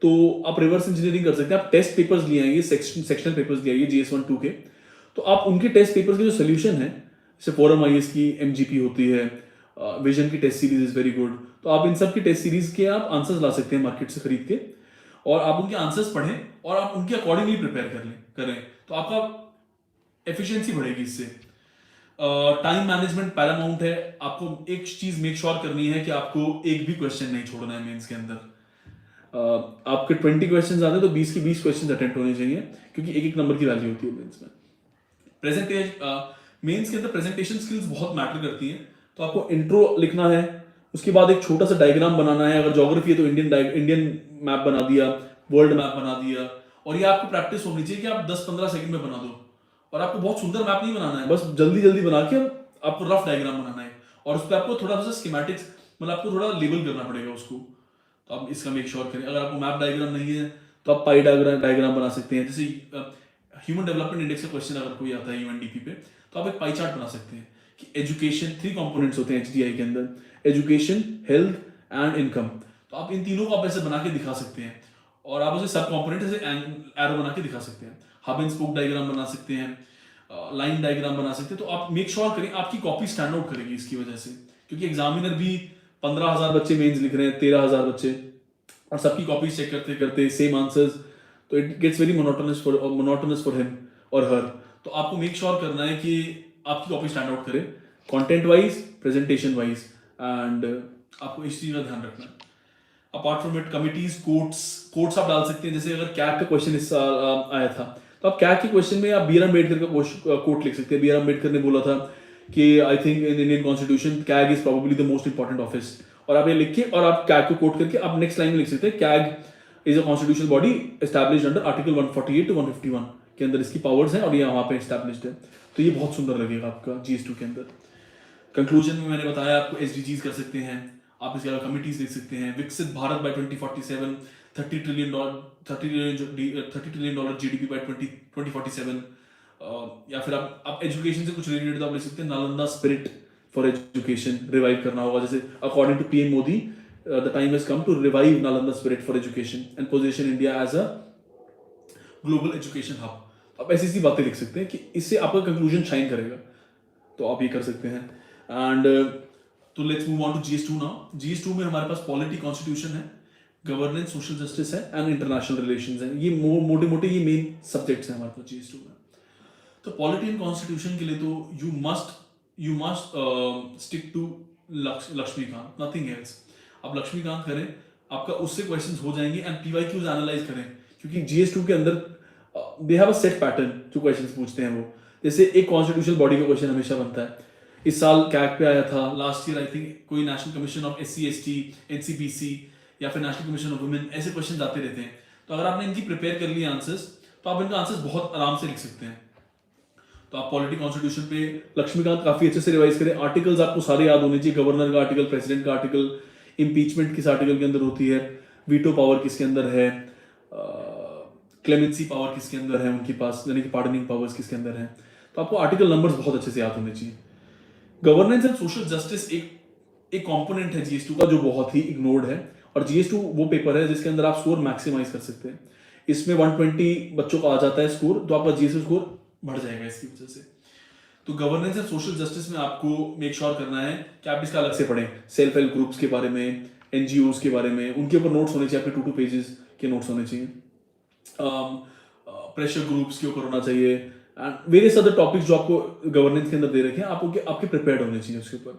तो आप रिवर्स इंजीनियरिंग कर सकते हैं। आप टेस्ट पेपर्स ले आएंगे, सेक्शनल पेपर्स ले आइए GS1 2 के, तो आप उनके टेस्ट पेपर्स के जो सोल्यूशन है, जैसे फोरम IS की MGP होती है, विजन की test series is very good, तो आप इन सब की टेस्ट सीरीज के आप आंसर्स ला सकते हैं मार्केट से खरीद के, और आप उनके आंसर्स पढ़ें और आप उनके अकॉर्डिंगली प्रिपेयर करें, तो आपका एफिशिएंसी बढ़ेगी इससे। टाइम मैनेजमेंट पैरामाउंट है। आपको एक चीज मेक श्योर करनी है कि आपको एक भी क्वेश्चन नहीं छोड़ना है मेंस के अंदर। आपके 20 क्वेश्चंस आते हैं तो 20 के 20 क्वेश्चंस अटेम्प्ट होने चाहिए, क्योंकि एक एक नंबर की वैल्यू होती है मेंस में। मेंस के अंदर प्रेजेंटेशन स्किल्स बहुत मैटर करती हैं। तो आपको इंट्रो लिखना है, उसके बाद एक छोटा सा डायग्राम बनाना है। अगर ज्योग्राफी है तो इंडियन मैप बना दिया, वर्ल्ड मैप बना दिया, और ये आपको प्रैक्टिस होनी चाहिए कि आप 10-15 सेकंड में बना दो। और आपको बहुत सुंदर मैप नहीं बनाना है, बस जल्दी जल्दी बना के आपको रफ डायग्राम बनाना है, और उस पर आपको थोड़ा सा स्कीमेटिक्स, मतलब आपको थोड़ा लेबल करना पड़ेगा उसको। तो आप इसका मेक श्योर करें। अगर आपको मैप डायग्राम नहीं है तो आप पाई डायग्राम बना सकते हैं। जैसे ह्यूमन डेवलपमेंट इंडेक्स का क्वेश्चन अगर कोई आता है UNDP पे, तो आप एक पाई चार्ट बना सकते हैं कि एजुकेशन, 3 कंपोनेंट्स होते हैं HDI के अंदर, एजुकेशन, हेल्थ एंड इनकम। तो आप इन तीनों को आप ऐसे बना के दिखा सकते हैं, और आप उसे सब कंपोनेंट ऐसे एरो बना के दिखा सकते हैं। हब एंड स्पोक डायग्राम बना सकते हैं, लाइन डायग्राम बना सकते हैं। तो आप मेक श्योर करें आपकी कॉपी स्टैंड आउट करेगी इसकी वजह से, क्योंकि एग्जामिनर भी 15,000 बच्चे मेंस लिख रहे हैं, 13,000 बच्चे, और सबकी कॉपी चेक करते करते सेम आंसर्स, तो it gets very monotonous for him और हर। तो आपको मेक श्योर करना है कि आपकी कॉपी स्टैंड आउट करे content wise, presentation wise, and आपको इस चीज का ध्यान रखना है। Apart from it, committees, quotes आप डाल सकते हैं। जैसे अगर कैग का क्वेश्चन इस साल आया था, तो आप कैग के क्वेश्चन में आप B.R. अम्बेडकर का कोट लिख सकते हैं। B.R. अम्बेडकर ने बोला था कि I think in Indian constitution CAG is probably the most important office, और आप ये लिख के और आप कैग को कोट करके आप नेक्स्ट लाइन में लिख सकते हैं CAG is a constitutional body established under article 148 to 151 के अंदर इसकी पावर्स हैं और ये वहां पे एस्टैब्लिश्ड है। तो ये बहुत सुंदर लगेगा आपका GS2 के अंदर। कंक्लूजन में मैंने बताया आपको SDGs कर सकते हैं, आप इसके अलावा कमिटीज देख सकते हैं। Viksit Bharat by 2047, $30 trillion GDP by 2047, या फिर आप एजुकेशन से कुछ रिलेटेड आप ले सकते हैं। Nalanda spirit for education revive करना होगा, जैसे according to PM Modi the time has come to revive Nalanda spirit for education and position India as a global education hub. आप ऐसी बातें लिख सकते हैं कि इससे आपका कंक्लूजन शाइन करेगा, तो आप ये कर सकते हैं। एंड तो let's move on to GS2 now. GS2 में हमारे पास पॉलिटी, कॉन्स्टिट्यूशन है, गवर्नेंस, सोशल जस्टिस है, एंड इंटरनेशनल रिलेशंस है। ये मोटे मोटे ये मेन सब्जेक्ट्स हैं हमारे पास GS2 में। तो पॉलिटी एंड कॉन्स्टिट्यूशन के लिए तो you must stick to Laxmikanth, nothing else. आप लक्ष्मीकांत करें, आपका उससे क्वेश्चंस हो जाएंगे, एंड PYQs एनालाइज करें, क्योंकि GS2 के अंदर they have a set pattern जो क्वेश्चंस पूछते हैं वो। जैसे एक कॉन्स्टिट्यूशनल बॉडी का क्वेश्चन हमेशा बनता है, इस साल कैग पे आया था, लास्ट ईयर आई थिंक कोई national commission of SC ST, NCPC या फिर नेशनल कमीशन ऑफ वुमेन, ऐसे क्वेश्चन आते रहते हैं। तो अगर आपने इनकी प्रिपेयर कर लिया आंसर्स, तो आप इनका आंसर्स बहुत आराम से लिख सकते हैं। तो आप पॉलिटी कॉन्स्टिट्यूशन पे लक्ष्मीकांत काफी अच्छे से रिवाइज करें। आर्टिकल्स आपको सारे याद होने चाहिए, गवर्नर का आर्टिकल, प्रेसिडेंट का आर्टिकल, इम्पीचमेंट किस आर्टिकल के अंदर होती है, वीटो पावर किसके अंदर है, क्लेमेंसी पावर किसके अंदर है उनके पास, यानी कि पार्डनिंग पावर्स किसके अंदर है। तो आपको आर्टिकल नंबर्स बहुत अच्छे से याद होने चाहिए। गवर्नेंस एंड सोशल जस्टिस एक कंपोनेंट है GS2 का जो बहुत ही इग्नोर्ड है, और GS2 वो पेपर है जिसके अंदर आप स्कोर मैक्सिमाइज कर सकते हैं। इसमें 120 बच्चों का आ जाता है स्कोर, तो आपका GS2 स्कोर बढ़ जाएगा इसकी वजह से। तो गवर्नेंस एंड सोशल जस्टिस में आपको मेक श्योर करना है कि आप इसका अलग से पढ़ें, सेल्फ हेल्प ग्रुप्स के बारे में, NGOs के बारे में, उनके ऊपर नोट्स होने चाहिए, आपके 2 पेजेस के नोट्स होने चाहिए। प्रेशर ग्रुप्स के ऊपर होना चाहिए, एंड वेरियस अदर टॉपिक्स जो आपको गवर्नेंस के अंदर दे रखे हैं, आपके प्रिपेयर्ड होने चाहिए उसके ऊपर।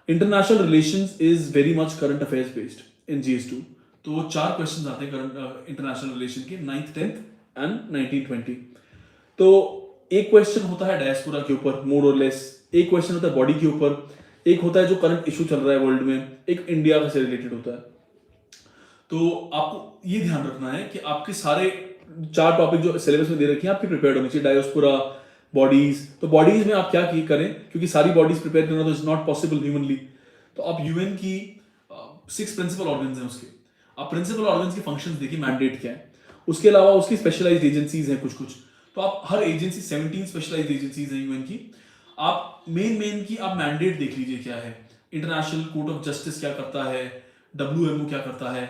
International relations is very much current affairs based in GS2। तो 4 क्वेश्चन आते हैं करंट इंटरनेशनल रिलेशन के, 9th 10th एंड 1920। तो एक क्वेश्चन होता है डायस्पोरा के ऊपर मोर और लेस, एक क्वेश्चन होता है बॉडी के ऊपर, एक होता है जो करंट इशू चल रहा है वर्ल्ड में, एक इंडिया से रिलेटेड होता है। तो आपको ये ध्यान रखना है कि आपके सारे 4 टॉपिक जो सिलेबस में दे रखे हैं आपकी प्रिपेयर्ड होनी चाहिए। डायस्पोरा, बॉडीज, तो बॉडीज में आप क्या करें, क्योंकि सारी बॉडीज प्रिपेयर करना तो इज नॉट पॉसिबल ह्यूमनली। तो आप UN की 6 प्रिंसिपल ऑर्गन्स हैं उसके, आप प्रिंसिपल ऑर्गन्स के फंक्शंस देखिए, मैंडेट क्या है, उसके अलावा उसकी स्पेशलाइज्ड एजेंसीज हैं कुछ कुछ। तो आप हर एजेंसी, 17 स्पेशलाइज्ड एजेंसीज हैं UN की, आप मेन की आप मैंडेट देख लीजिए क्या है। इंटरनेशनल कोर्ट ऑफ जस्टिस क्या करता है, WMO क्या करता है,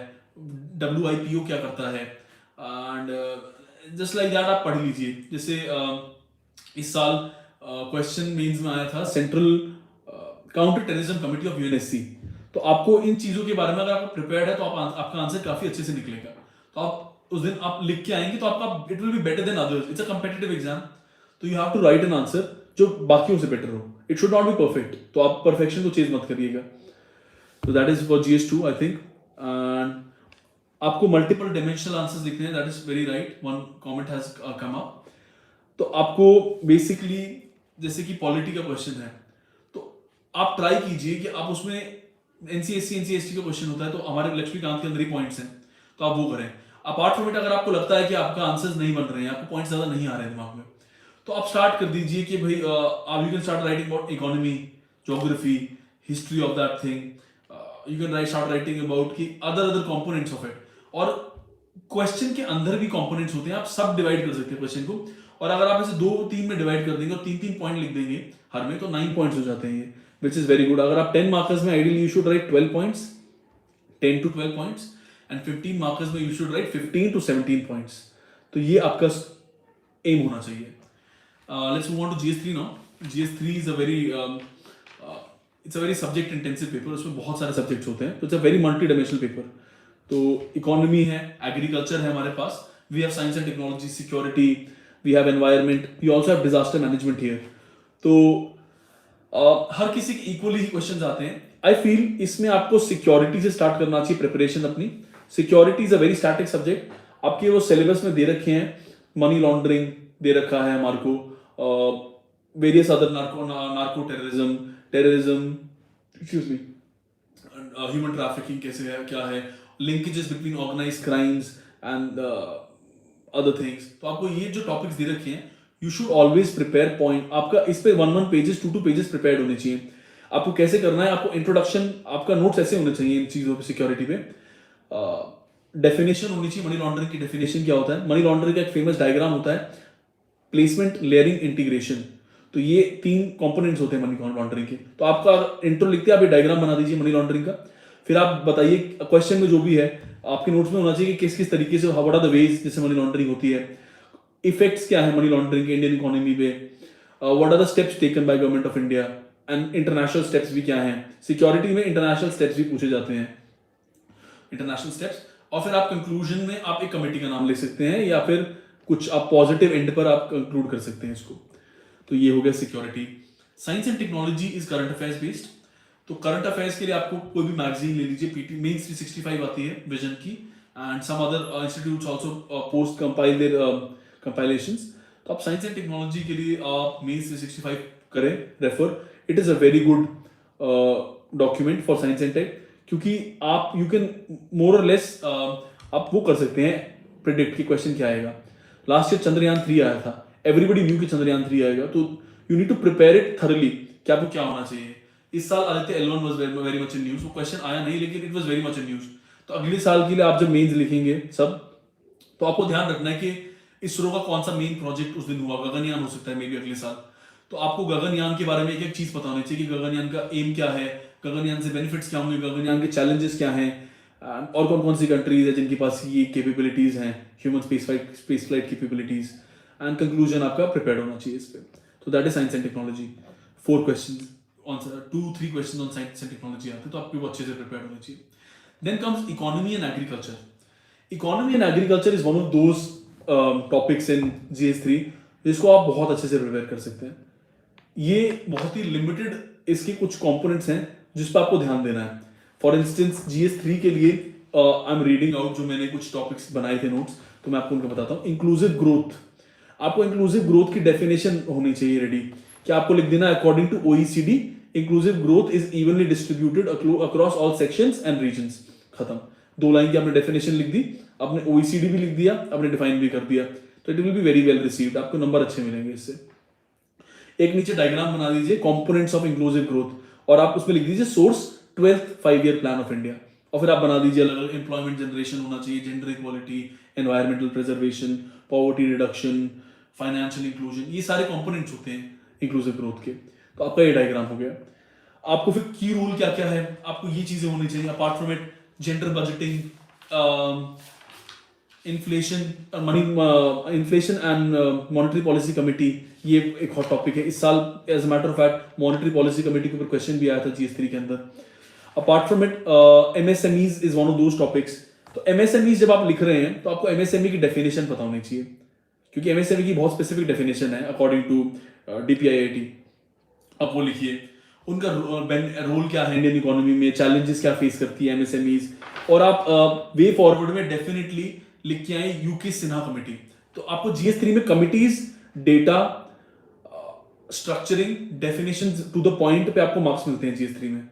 WIPO क्या करता है, एंड जस्ट लाइक दैट आप पढ़ लीजिए। जैसे इस साल क्वेश्चन मेंस में आया था central counter terrorism committee of UNSC। तो आपको इन चीजों के बारे में अगर आप प्रिपेयर्ड है तो आपका आंसर काफी अच्छे से निकलेगा। तो आप उस दिन आप लिख के आएंगे तो आपका it will be better than others. It's a competitive exam, तो you have to write an answer जो बाकियों से बेटर हो। It should not be perfect, तो आप परफेक्शन को चेज मत करिएगा। तो that is for GS2 I think. And आपको मल्टीपल डायमेंशनल आंसर्स लिखने हैं, that is very right, one comment has come up. तो आपको बेसिकली जैसे कि पॉलिटी का क्वेश्चन है, तो आप ट्राई कीजिए कि आप उसमें NCSC NCST का क्वेश्चन होता है, तो हमारे लक्ष्मीकांत के अंदर ही पॉइंट्स हैं, तो आप वो करें। अपार्ट फ्रॉम इट, अगर आपको लगता है कि आपका आंसर्स नहीं बन रहे हैं, आपको पॉइंट्स ज्यादा नहीं आ रहे हैं दिमाग में, तो आप स्टार्ट कर दीजिए कि भाई आप you can start writing about economy, geography, history of that thing, you can start writing about की अदर कंपोनेंट्स ऑफ इट। और क्वेश्चन के अंदर भी कंपोनेंट्स होते हैं, आप सब डिवाइड कर सकते हैं क्वेश्चन को, और अगर आप इसे 2-3 में डिवाइड कर देंगे और 3-3 पॉइंट लिख देंगे हर में, तो 9 पॉइंट्स हो जाते हैं ये, विच इज वेरी गुड। अगर आप 10 मार्कर्स में ideally you should write 12 points, 10 to 12 points, and 15 markers में you should write 15 to 17 points. तो ये आपका एम होना चाहिए। Let's move on to GS3 now. GS3 is a very it's a very subject intensive paper, उसमें बहुत सारे subjects होते हैं, तो it's a very multi dimensional paper. तो इकोनॉमी है, एग्रीकल्चर है हमारे पास, we have science and technology, security, we have environment, we also have disaster management here. तो हर किसी के इक्वली ही क्वेश्चन आते हैं। आई फील इसमें आपको सिक्योरिटी से स्टार्ट करना चाहिए प्रिपरेशन अपनी। Security is a very static subject, आपके वो सिलेबस में दे रखे हैं, मनी लॉन्ड्रिंग दे रखा है हमारे को, various other narco terrorism, excuse me, human trafficking कैसे है, क्या है, linkages between organized crimes and other things. तो आपको ये जो टॉपिक्स दे रखे हैं, you should always prepare point, आपका इस पे 1 पेजेस 2 पेजेस प्रिपेयर्ड होने चाहिए। आपको कैसे करना है, आपको इंट्रोडक्शन, आपका नोट्स ऐसे होने चाहिए इन चीजों पे, सिक्योरिटी पे डेफिनेशन होनी चाहिए, मनी लॉन्ड्रिंग की डेफिनेशन क्या होता है। मनी लॉन्ड्रिंग का एक फेमस डायग्राम होता है, प्लेसमेंट, लेयरिंग, इंटीग्रेशन। तो ये 3 कंपोनेंट्स होते हैं मनी लॉन्ड्रिंग के। तो आपका इंट्रो लिखते हैं, आप ये डायग्राम बना दीजिए मनी लॉन्ड्रिंग का, फिर आप बताइए क्वेश्चन में जो भी है आपके नोट्स में होना चाहिए कि किस किस तरीके से, व्हाट आर द वेज जिससे मनी लॉन्ड्रिंग होती है, इफेक्ट्स क्या है मनी लॉन्ड्रिंग के इंडियन इकोनॉमी पे, what are the steps taken by government of India, and international steps भी क्या हैं। सिक्योरिटी में इंटरनेशनल स्टेप्स भी पूछे जाते हैं, इंटरनेशनल स्टेप्स। और फिर आप कंक्लूजन में आप एक कमेटी का नाम ले सकते हैं, या फिर कुछ आप पॉजिटिव एंड पर आप कंक्लूड कर सकते हैं इसको। तो ये हो गया security. Science and technology is current affairs based. तो करंट अफेयर्स के लिए आपको कोई भी मैगजीन ले लीजिए, PT मेंस 365 आती है विजन की, and some other institutes also post compile their compilations. तो आप साइंस एंड टेक्नोलॉजी के लिए आप मेंस 365 करें refer. It is a very good document for science and tech, क्योंकि आप यू कैन मोर और लेस आप वो कर सकते हैं प्रिडिक्ट कि क्वेश्चन क्या आएगा. लास्ट ईयर चंद्रयान 3 आया था, एवरीबडी न्यू कि चंद्रयान 3 आएगा, तो you need to prepare it thoroughly कि आपको क्या होना चाहिए. इस साल Aditya L one was very much in news, वो क्वेश्चन आया नहीं लेकिन it was very much in news. तो अगले साल के लिए आप जब मेंस लिखेंगे सब, तो आपको ध्यान रखना है कि इसरो का कौन सा मेन प्रोजेक्ट उस दिन हुआ. गगनयान हो सकता है मे बी अगले साल, तो आपको गगनयान के बारे में एक एक चीज पता होनी चाहिए कि गगनयान का एम क्या है, गगनयान से बेनिफिट्स क्या होंगे, गगनयान के चैलेंजेस क्या हैं, और कौन कौन सी कंट्रीज है जिनके पास ये कैपेबिलिटीज हैं, human space flight capabilities, and conclusion आपका प्रिपेयर्ड होना चाहिए इस पे. तो that is science and technology. 4 question on 2-3 question on science and technology आते हैं, तो आपको अच्छे से प्रिपेयर होना चाहिए. Then comes economy and agriculture. Economy and agriculture is one of those topics in GS3 जिसको आप बहुत अच्छे से प्रिपेयर कर सकते हैं. ये बहुत ही लिमिटेड इसके कुछ कंपोनेंट्स हैं जिस पर आपको ध्यान देना है. फॉर इंस्टेंस GS3 के लिए आई एम रीडिंग आउट जो मैंने कुछ टॉपिक्स बनाए थे नोट्स, तो मैं आपको उनको बताता हूँ. इंक्लूसिव ग्रोथ, आपको इंक्लूसिव ग्रोथ की डेफिनेशन होनी चाहिए रेडी, कि आपको लिख देना according to OECD inclusive growth is evenly distributed across all sections and regions. खत्म. 2 लाइन की आपने डेफिनेशन लिख दी, आपने OECD भी लिख दिया, आपने डिफाइन भी कर दिया, तो it will be very well received. आपको नंबर अच्छे मिलेंगे इससे. एक नीचे डायग्राम बना दीजिए कंपोनेंट्स ऑफ इंक्लूसिव ग्रोथ, और आप उसमें लिख दीजिए source 12th 5-year plan of India, और फिर आप बना दीजिए अलग अलग एम्प्लॉयमेंट जनरेशन होना चाहिए, gender equality, environmental preservation, poverty reduction, financial inclusion, ये सारे कंपोनेंट्स होते हैं इंक्लूसिव ग्रोथ के. तो आपका ये डायग्राम हो गया. आपको फिर की रूल क्या क्या है, आपको ये चीजें होनी चाहिए. Apart from it gender budgeting, inflation and monetary policy committee, ये एक हॉट टॉपिक है इस साल. As a matter of fact monetary policy committee के ऊपर क्वेश्चन भी आया था GS3 के अंदर. Apart from it MSMEs is one of those topics. तो MSMEs जब आप लिख रहे हैं तो आपको MSME की डेफिनेशन पता होनी चाहिए, क्योंकि MSME की बहुत स्पेसिफिक डेफिनेशन है अकॉर्डिंग टू DPIIT. आप वो लिखिए, उनका रोल क्या है इंडियन इकोनॉमी में, चैलेंजेस क्या फेस करती है MSMEs, और आप वे फॉरवर्ड में डेफिनेटली लिख के आए यूके सिन्हा कमेटी. तो आपको GS3 में committees, data, structuring, definitions to the point पे आपको मार्क्स मिलते हैं GS3 में.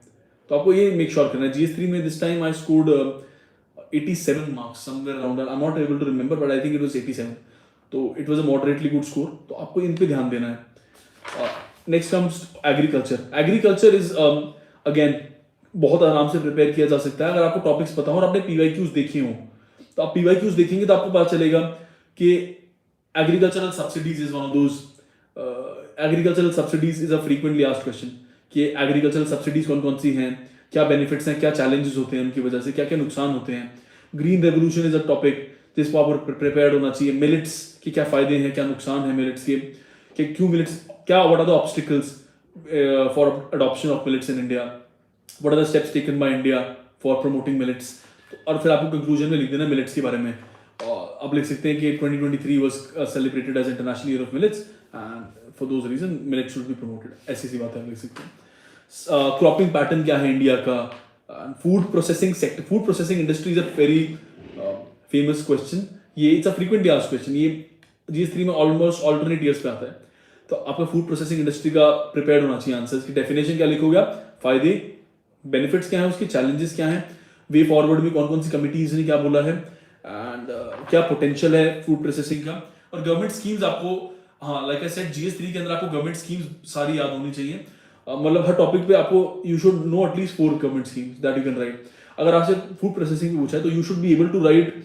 तो आपको ये मेक श्योर करना है. GS3 में this time I scored 87 marks somewhere around, I am not able to remember but I think it was 87. तो it was a moderately good score. तो आपको इन पे ध्यान देना है. Next comes agriculture. Agriculture is again बहुत आराम से प्रिपेयर किया जा सकता है अगर आपको टॉपिक्स पता हो और आपने PYQs देखे हो. तो आप PYQs देखेंगे तो आपको पता चलेगा कि agricultural subsidies is one of those. Agricultural subsidies is a frequently asked question कि एग्रीकल्चरल सब्सिडीज कौन कौन सी हैं, क्या बेनिफिट्स हैं, क्या चैलेंजेस होते हैं उनकी वजह से, क्या क्या नुकसान होते हैं. Green revolution is a topic जिसको आपको प्रिपेयर्ड होना चाहिए. मिलेट्स के क्या फायदे हैं, क्या नुकसान है मिलेट्स के, कि क्यों मिलेट्स, क्या what are the obstacles for adoption of millets in India, what are the steps taken by India for promoting millets. और फिर आपको कंक्लूजन में लिख देना मिलेट्स के बारे में. आप लिख सकते हैं कि 2023 was celebrated as international year of millets and for those reason millets should be promoted. ऐसी सी बात है आप लिख सकते हैं. क्रॉपिंग पैटर्न क्या है इंडिया का. Food processing sector, food processing industry is a very famous question. ये it's a frequently asked question. ये GS3 में ऑलमोस्ट ऑल्टरनेट ईयर्स पे आता है. तो आपका फूड प्रोसेसिंग इंडस्ट्री का प्रिपेयर्ड होना चाहिए आंसर्स की. डेफिनेशन क्या लिखोगे आप, फायदे, बेनिफिट्स क्या है उसके, चैलेंजेस क्या है, वे फॉरवर्ड में कौन कौन सी कमिटीज ने क्या बोला है, एंड क्या पोटेंशियल है फूड प्रोसेसिंग का. और गवर्नमेंट स्कीम्स आपको, हाँ लाइक आई सेड GS3 के अंदर आपको गवर्नमेंट स्कीम्स सारी याद होनी चाहिए. मतलब हर टॉपिक पे आपको you should know at least 4 government schemes that you can write. अगर आपसे फूड प्रोसेसिंग पूछा है तो you should be able to write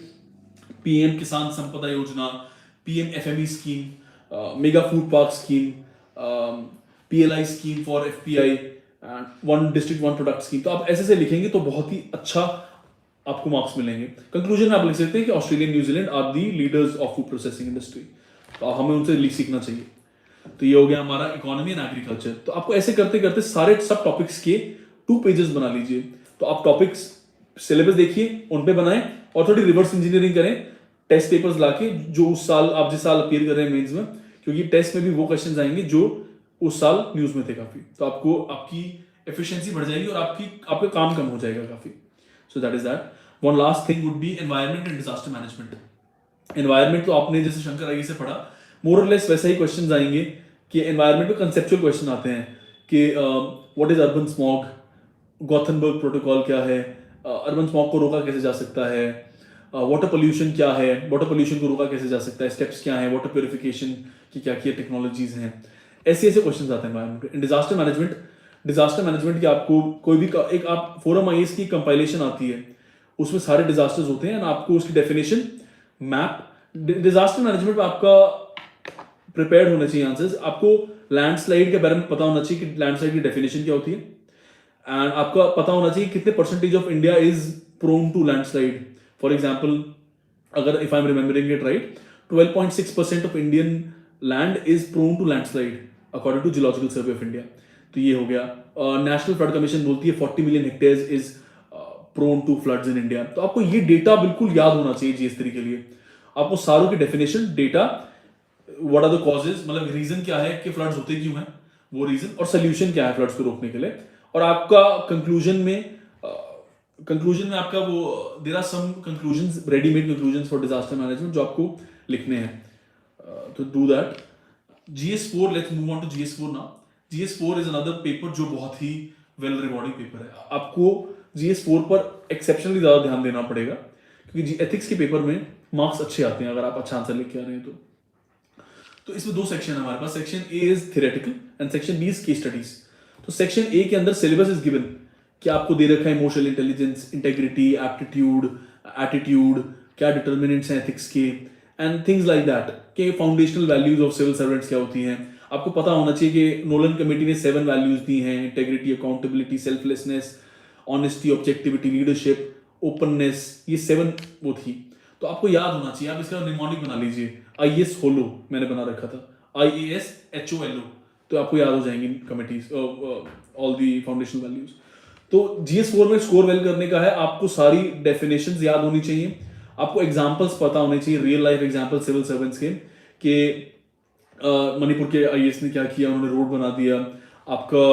PM Kisan Sampada Yojana, PM FME scheme, mega food park scheme, PLI scheme for FPI, one district one product scheme. तो आप ऐसे से लिखेंगे तो बहुत ही अच्छा आपको मार्क्स मिलेंगे. कंक्लूजन में आप लिख सकते हैं कि Australia New Zealand are the leaders of food processing industry. तो हमें उनसे सीखना चाहिए. तो ये हो गया हमारा इकोनॉमी एंड एग्रीकल्चर. तो आपको ऐसे करते करते सारे सब टॉपिक्स के 2 पेजेस बना लीजिए. तो आप टॉपिक्स सिलेबस देखिए, उन पे बनाएं और थोड़ी रिवर्स इंजीनियरिंग करें. टेस्ट पेपर्स लाके जो उस साल आप जिस साल अपीयर कर रहे हैं मेंस में, क्योंकि टेस्ट में भी वो क्वेश्चंस आएंगे जो उस साल न्यूज में थे काफी. तो आपको आपकी एफिशिएंसी बढ़ जाएगी और आपका काम कम हो जाएगा काफी. सो that is that. One last thing would be environment and disaster management. Environment तो आपने जैसे शंकर आगे से पढ़ा, मोर और लेस वैसा ही क्वेश्चंस आएंगे कि एनवायरमेंट में कंसेप्चुअल क्वेश्चन आते हैं कि what is urban smog, Gothenburg protocol क्या है, अर्बन स्मॉग को रोका कैसे जा सकता है, वाटर पोल्यूशन क्या है, वाटर पोल्यूशन को रोका कैसे जा सकता है, स्टेप्स क्या हैं, वाटर प्योरिफिकेशन की क्या क्या टेक्नोलॉजीज हैं, ऐसे ऐसे क्वेश्चन आते हैं एनवायरमेंट पे। डिजास्टर मैनेजमेंट की आपको कोई भी एक आप फोरम आईएएस की कंपाइलेशन आती है, उसमें सारे डिजास्टर्स होते हैं, आपको उसकी डेफिनेशन मैप, डिजास्टर मैनेजमेंट में आपका प्रिपेयर्ड होना चाहिए आंसर्स। आपको लैंडस्लाइड के बारे में पता होना चाहिए कि लैंडस्लाइड की डेफिनेशन क्या होती है, एंड आपका पता होना चाहिए कितने percentage of India is prone to landslide. For example, अगर if I am remembering it right, 12.6% of Indian land is prone to landslide according to geological survey of India. तो ये हो गया। नेशनल फ्लड कमीशन बोलती है 40 million hectares is prone to floods in India. तो आपको ये डेटा बिल्कुल याद होना चाहिए जीएस3 के लिए। आपको सारों की definition, data, what are the causes, मतलब रीजन क्या है कि फ्लड्स होते क्यों हैं, वो रीजन, और सोल्यूशन क्या है फ्लड्स को रोकने के लिए। और आपका कंक्लूजन में आपका वो there are some conclusions, readymade conclusions for disaster management जो आपको लिखने हैं। तो do that. GS4, let's move on to GS4 now. GS4 is another paper जो बहुत ही वेल रिवॉर्डिंग पेपर है। आपको GS4 पर एक्सेप्शनली ज्यादा ध्यान देना पड़ेगा क्योंकि एथिक्स के पेपर में मार्क्स अच्छे आते हैं अगर आप अच्छा आंसर लिख के आ रहे हैं तो इसमें दो सेक्शन है हमारे पास। Section A is theoretical and section B is case studies. तो सेक्शन ए के अंदर सिलेबस इज गिवन कि आपको दे रखा है emotional intelligence, integrity, aptitude, attitude, क्या डिटर्मिनेंट्स हैं एथिक्स के, एंड थिंग्स लाइक दैट, कि foundational values of civil servants क्या होती हैं। आपको पता होना चाहिए कि नोलन कमेटी ने 7 वैल्यूज दी हैं, integrity, accountability, selflessness, honesty, objectivity, leadership, openness, ये 7 वो थी। तो आपको याद होना चाहिए। आप इसका निमोनिक बना लीजिए, IAS होलो मैंने बना रखा था, IAS HOLO, तो आपको याद हो जाएंगी committees, all the foundational values. तो GS4 में स्कोर वेल करने का है, आपको सारी डेफिनेशंस याद होनी चाहिए, आपको एग्जांपल्स पता होने चाहिए, real life example civil servants के, कि मणिपुर के IAS ने क्या किया, उन्होंने रोड बना दिया। आपका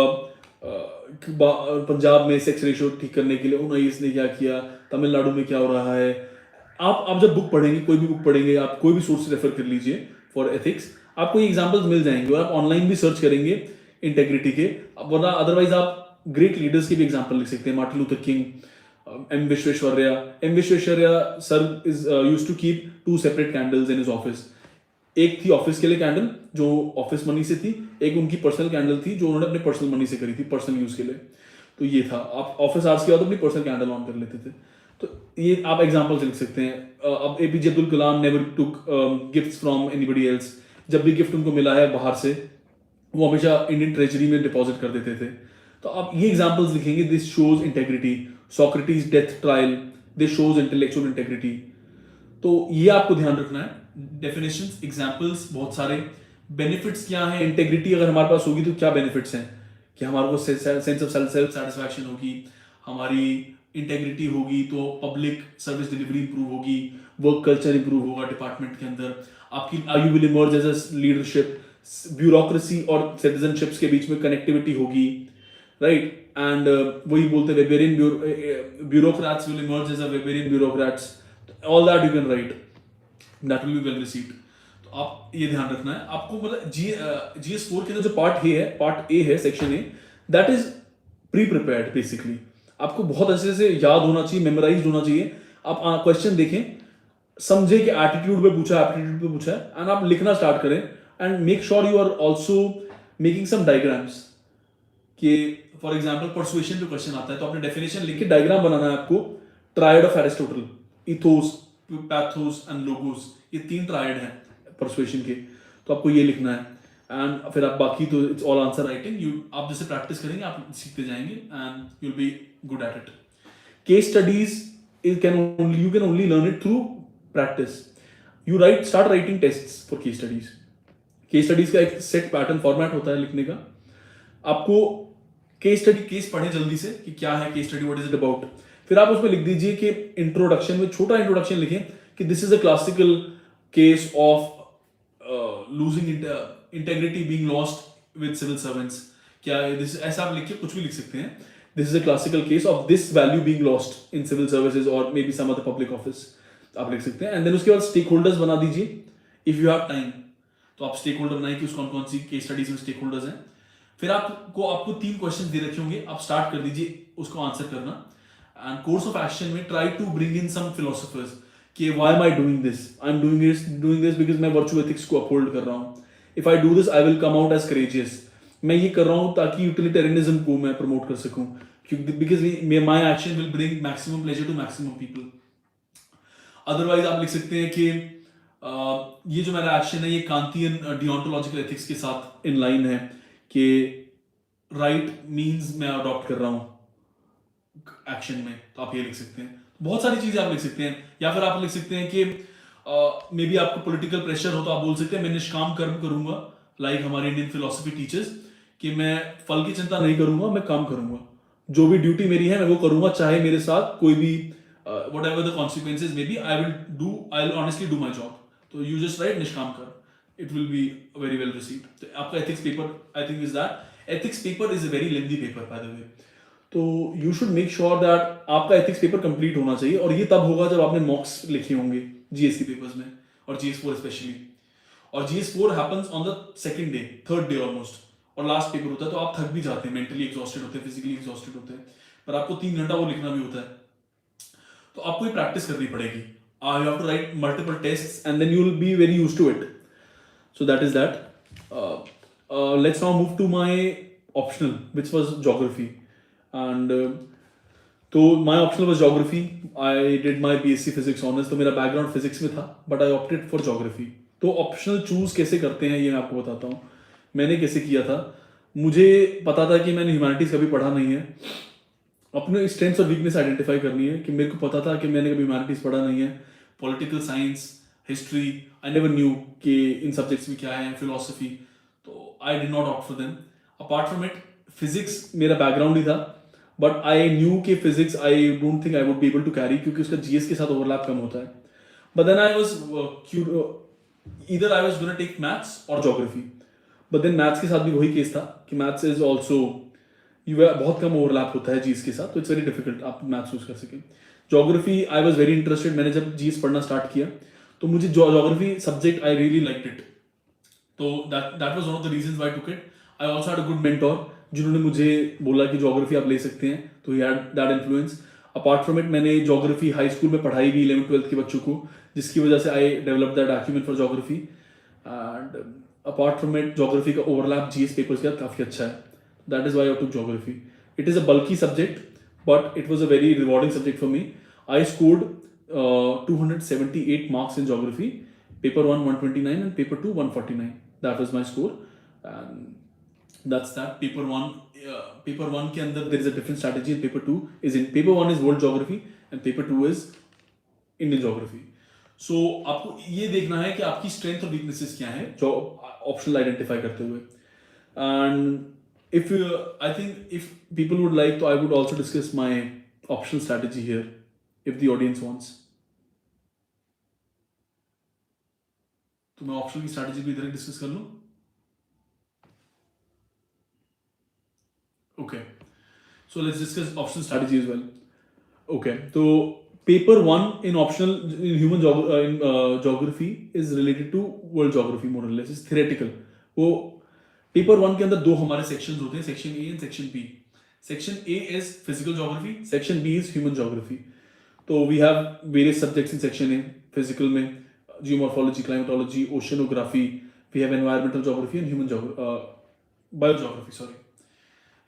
पंजाब में सेक्स रेशियो ठीक करने के लिए उन IAS ने क्या किया, तमिलनाडु में क्या हो रहा है। आप जब बुक पढ़ेंगे, कोई भी बुक पढ़ेंगे, आप कोई भी सोर्स रेफर कर लीजिए फॉर एथिक्स, आपको ये एग्जांपल्स मिल जाएंगे और आप ऑनलाइन भी सर्च करेंगे इंटेग्रिटी के, वरना अदरवाइज आप ग्रेट लीडर्स के भी एग्जांपल लिख सकते हैं। Martin Luther King, M Visvesvaraya sir is used to keep 2 separate candles in his office. एक थी ऑफिस के लिए कैंडल जो ऑफिस मनी से थी, एक उनकी पर्सनल कैंडल थी जो उन्होंने अपने पर्सनल मनी से करी थी, पर्सनल यूज के लिए। तो ये था, आप ऑफिस आवर्स के बाद अपनी पर्सनल कैंडल ऑन कर लेते थे। तो ये आप एग्जांपल्स लिख सकते हैं। अब APJ Abdul Kalam never took gifts from anybody else. जब भी गिफ्ट उनको मिला है बाहर से, वो हमेशा इंडियन ट्रेजरी में डिपॉजिट कर देते थे। तो आप ये एग्जांपल्स लिखेंगे, this shows integrity. Socrates death trial, this shows intellectual integrity. तो ये आपको ध्यान रखना है। डेफिनेशंस, एग्जांपल्स बहुत सारे। बेनिफिट्स क्या है, इंटेग्रिटी अगर हमारे पास होगी तो क्या बेनिफिट्स हैं, कि हमारे को सेंस ऑफ सेल्फ सेटिस्फैक्शन होगी, हमारी इंटेग्रिटी होगी तो पब्लिक सर्विस डिलीवरी इंप्रूव होगी, वर्क कल्चर इंप्रूव होगा डिपार्टमेंट के अंदर, आपकी you will emerge as a leadership, bureaucracy और सिटीजनशिप्स के बीच में कनेक्टिविटी होगी, राइट। एंड वही बोलते हैं Weberian bureaucrats will emerge as a Weberian bureaucrats, all that you can write, that will be well received. तो आप ये ध्यान रखना है आपको। मतलब GS4 के अंदर जो पार्ट ए है section A, that is pre prepared basically. आपको बहुत अच्छे से याद होना चाहिए, मेमोराइज्ड होना चाहिए। आप क्वेश्चन देखें, समझे कि एटीट्यूड पे पूछा है, एप्टीट्यूड पे पूछा है, एंड आप लिखना स्टार्ट करें, and make sure you are also making some diagrams. कि फॉर एग्जांपल परसुएशन पे क्वेश्चन आता है तो आपने डेफिनेशन लिख के डायग्राम बनाना है आपको। Triad of Aristotle, ethos, pathos and logos, ये 3 ट्रायड हैं परसुएशन के, तो आपको ये लिखना है। एंड फिर आप बाकी तो इट्स ऑल आंसर राइटिंग। आप जैसे प्रैक्टिस करेंगे आप सीखते जाएंगे and you will be good at it. Case studies you can only learn it through practice. You start writing tests for case studies. Case studies का एक सेट पैटर्न फॉर्मेट होता है लिखने का। आपको केस पढ़े जल्दी से कि क्या है case study, what is it about. फिर आप उसमें लिख दीजिए कि इंट्रोडक्शन में छोटा इंट्रोडक्शन लिखें कि this is a classical case of losing integrity being lost with civil servants. क्या दिस, ऐसा आप लिख के कुछ भी लिख सकते हैं। This is a classical case of this value being lost in civil services or maybe some other public office, आप लिख सकते हैं। एंड देन उसके बाद स्टेक होल्डर्स बना दीजिए इफ यू हैव टाइम। तो आप स्टेक होल्डर बनाइए कि कौन कौन सी केस स्टडीज में स्टेक होल्डर्स हैं। फिर आपको 3 क्वेश्चन दे रखे होंगे, आप स्टार्ट कर दीजिए उसको आंसर करना। एंड कोर्स ऑफ एक्शन में try to bring in some philosophers कि why am I doing this, I am doing this because मैं वर्चुअल एथिक्स को अपहोल्ड कर रहा हूँ। If I do this I will come out as courageous, मैं ये कर रहा हूँ ताकि यूटिलिटेरियनिज्म को मैं प्रमोट कर सकूँ, because my action will bring maximum pleasure to maximum people. Otherwise आप लिख सकते हैं कि ये जो मेरा एक्शन है ये कांतियन डियोंटोलॉजिकल एथिक्स के साथ इन लाइन है कि राइट मीन्स मैं अडॉप्ट कर रहा हूँ एक्शन में, तो आप ये लिख सकते हैं। बहुत सारी चीजें आप लिख सकते हैं, या फिर आप लिख सकते हैं कि मे बी आपको पॉलिटिकल प्रेशर हो तो आप बोल सकते हैं मैं निष्काम कर्म करूंगा, लाइक हमारे इंडियन फिलोसफी टीचर्स, कि मैं फल की चिंता नहीं करूंगा, मैं काम करूंगा, जो भी ड्यूटी मेरी है मैं वो करूंगा, चाहे मेरे साथ कोई भी whatever the consequences may be, I'll honestly do my job. तो you just write निष्काम कर, it will be very well received. तो आपका ethics paper I think is that. Ethics paper is a very lengthy paper by the way. तो you should make sure that आपका ethics paper complete होना चाहिए, और ये तब होगा जब आपने mocks लिखे होंगे GS के papers में, और GS4 especially. और GS4 happens on the second day, third day almost, और लास्ट पेपर होता है, तो आप थक भी जाते हैं, मेंटली एग्जॉस्टेड होते हैं, फिजिकली एग्जॉस्टेड होते हैं, पर आपको 3 घंटा वो लिखना भी होता है, तो आपको ये प्रैक्टिस करनी पड़ेगी। You have to write multiple tests and then you will be very used to it. So that is that. Let's now move to my optional which was geography, and तो my optional was geography. I did my BSc physics honours, तो मेरा background physics में था, but I opted for geography. तो optional choose कैसे करते हैं ये मैं आपको बताता हूँ, मैंने कैसे किया था। मुझे पता था कि मैंने ह्यूमैनिटीज कभी पढ़ा नहीं है, अपने स्ट्रेंथ्स और वीकनेस आइडेंटिफाई करनी है, कि मेरे को पता था कि मैंने कभी ह्यूमैनिटीज पढ़ा नहीं है, political science, history, I never knew कि इन सब्जेक्ट्स में क्या है, फिलोसफी, तो I did not opt for them. Apart from it physics मेरा बैकग्राउंड ही था, बट आई न्यू कि physics I don't think I would be able to carry, क्योंकि उसका जीएस के साथ ओवरलैप कम होता है। But then I was either I was gonna take maths और ज्योग्राफी, बट देन मैथ्स के साथ भी वही केस था कि मैथ्स इज ऑल्सो बहुत कम ओवरलैप होता है जीएस के साथ, तो इट्स वेरी डिफिकल्ट आप मैथ्स यूज कर सकें। Geography I was very interested, मैंने जब जीएस पढ़ना स्टार्ट किया तो मुझे geography subject I really liked it, तो that was one of the reasons why I took it. I also had a good mentor जिन्होंने मुझे बोला कि ज्योग्राफी आप ले सकते हैं, तो he had that influence. Apart from it मैंने ज्योग्राफी हाई स्कूल में पढ़ाई भी 11th-12th के बच्चों को, जिसकी वजह से I develop that acumen for geography. And apart from it geography का ओवरलैप जीएस पेपर्स के साथ काफ़ी अच्छा है, that is why I took geography. It is a bulky subject, but it was a very rewarding subject for me. I scored 278 marks in geography. Paper 1 129 and paper 2 149. That was my score, and that's that. Paper 1 के अंदर there is a different strategy, and paper 1 is world geography and paper 2 is Indian geography. So आपको ये देखना है कि आपकी strength और weaknesses क्या हैं, जो optional identify करते हुए। And I think if people would like, so I would also discuss my optional strategy here, if the audience wants. तो मैं ऑप्शनल की स्ट्रैटेजी भी इधर डिस्कस कर लूं। Okay, so let's discuss optional strategy as well. Okay, so paper 1 in optional in geography is related to world geography more or less. It's theoretical. वो paper 1 के अंदर 2 हमारे सेक्शंस होते हैं, section A and section B. Section A is physical geography, section B is human geography. तो we have various subjects in section A. Physical में geomorphology, climatology, oceanography, we have environmental geography and biogeography, sorry.